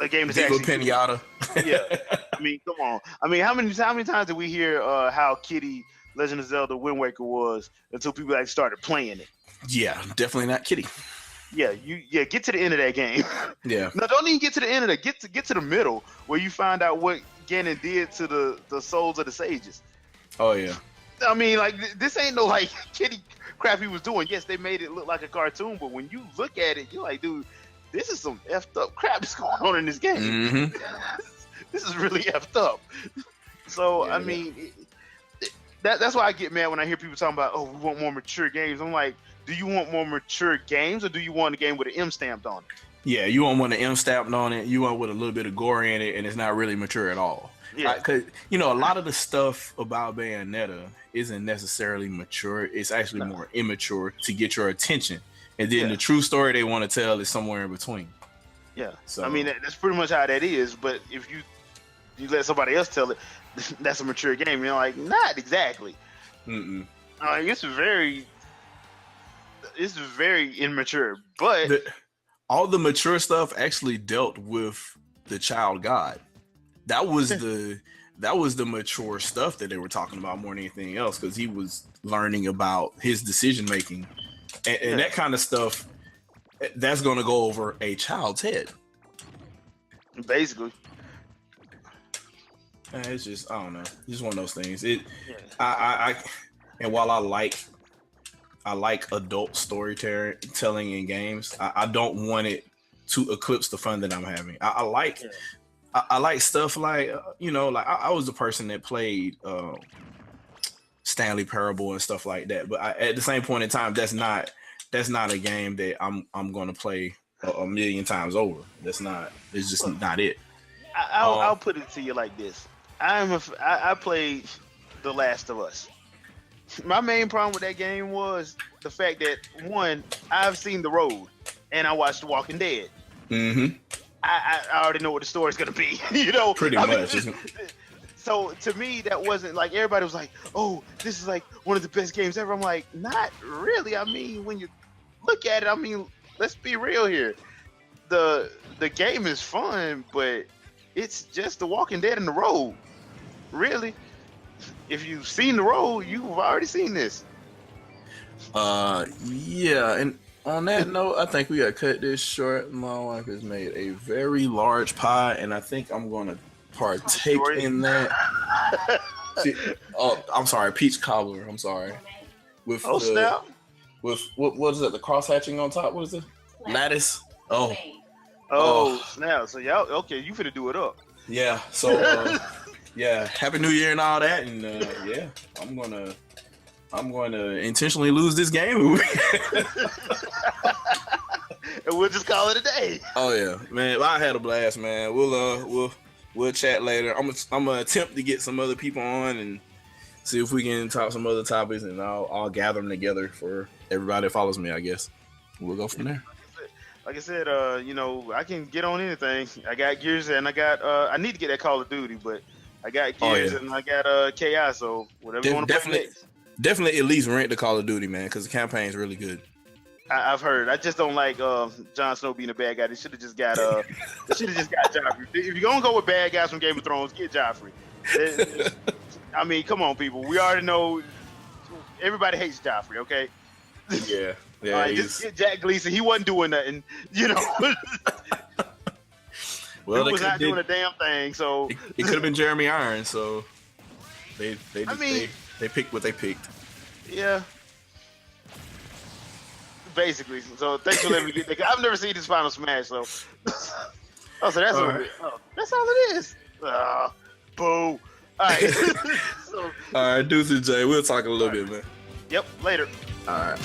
a game that's Viva actually Pinata. Yeah. I mean, come on. I mean, how many times did we hear how Kitty Legend of Zelda Wind Waker was until people actually started playing it? Yeah, definitely not Kitty. Yeah, get to the end of that game. Yeah. No, don't even get to the end of that. Get to the middle where you find out what Ganon did to the souls of the sages. Oh yeah. I mean, like, this ain't no like kitty crap he was doing. Yes, they made it look like a cartoon, but when you look at it, you're like, dude, this is some effed up crap that's going on in this game. Mm-hmm. This is really effed up. So Yeah, I mean, that's why I get mad when I hear people talking about, oh, we want more mature games. I'm like, do you want more mature games, or do you want a game with an M stamped on it? Yeah, you want one to M stamped on it. You want with a little bit of gore in it, and it's not really mature at all. Yeah. Because you know, a lot of the stuff about Bayonetta isn't necessarily mature. It's actually more immature to get your attention, and then the true story they want to tell is somewhere in between. Yeah. So I mean, that's pretty much how that is. But if you let somebody else tell it, that's a mature game. You're like, not exactly. Mm-mm. It's very immature. But all the mature stuff actually dealt with the child god. That was the mature stuff that they were talking about more than anything else, because he was learning about his decision making, and that kind of stuff. That's going to go over a child's head. Basically, It's just, I don't know, just one of those things. I and while I like adult storytelling in games, I don't want it to eclipse the fun that I'm having. I like stuff like, you know, like I was the person that played Stanley Parable and stuff like that. But at the same point in time, that's not a game that I'm going to play a million times over. It's just not it. I'll put it to you like this. I played The Last of Us. My main problem with that game was the fact that, one, I've seen The Road and I watched The Walking Dead. Mm-hmm. I already know what the story's gonna be, you know. Pretty much. So to me, that wasn't like, everybody was like, "Oh, this is like one of the best games ever." I'm like, not really. I mean, when you look at it, I mean, let's be real here. The game is fun, but it's just The Walking Dead and The Road. Really, if you've seen The Road, you've already seen this. Yeah, and on that note, I think we gotta cut this short. My wife has made a very large pie, and I think I'm gonna partake in that. I'm sorry, peach cobbler. I'm sorry. With snap! With what is it? The cross hatching on top. What is it? Lattice. Oh snap! So y'all okay? You finna do it up? Yeah. So yeah, Happy New Year and all that, and yeah, I'm going to intentionally lose this game. And we'll just call it a day. Oh yeah, man! I had a blast, man. We'll chat later. I'm gonna attempt to get some other people on and see if we can talk some other topics, and I'll gather them together for everybody that follows me. I guess we'll go from there. Like I said, you know, I can get on anything. I got Gears and I got I need to get that Call of Duty, but I got Gears and I got Chaos. So whatever you want to play next. Definitely at least rent the Call of Duty, man, because the campaign's really good. I've heard. I just don't like Jon Snow being a bad guy. They should have just got Joffrey. If you're gonna go with bad guys from Game of Thrones, get Joffrey. I mean, come on, people. We already know everybody hates Joffrey. Okay. Yeah. Yeah. All right, just get Jack Gleason. He wasn't doing nothing. You know. Well, he was not doing a damn thing. So it could have been Jeremy Irons. So they picked what they picked. Yeah. Basically. So thanks for letting me get that. I've never seen this Final Smash, so that's all right. That's all it is. Boo. All right. All right, deuces, Jay. We'll talk a little bit, man. Yep. Later. All right.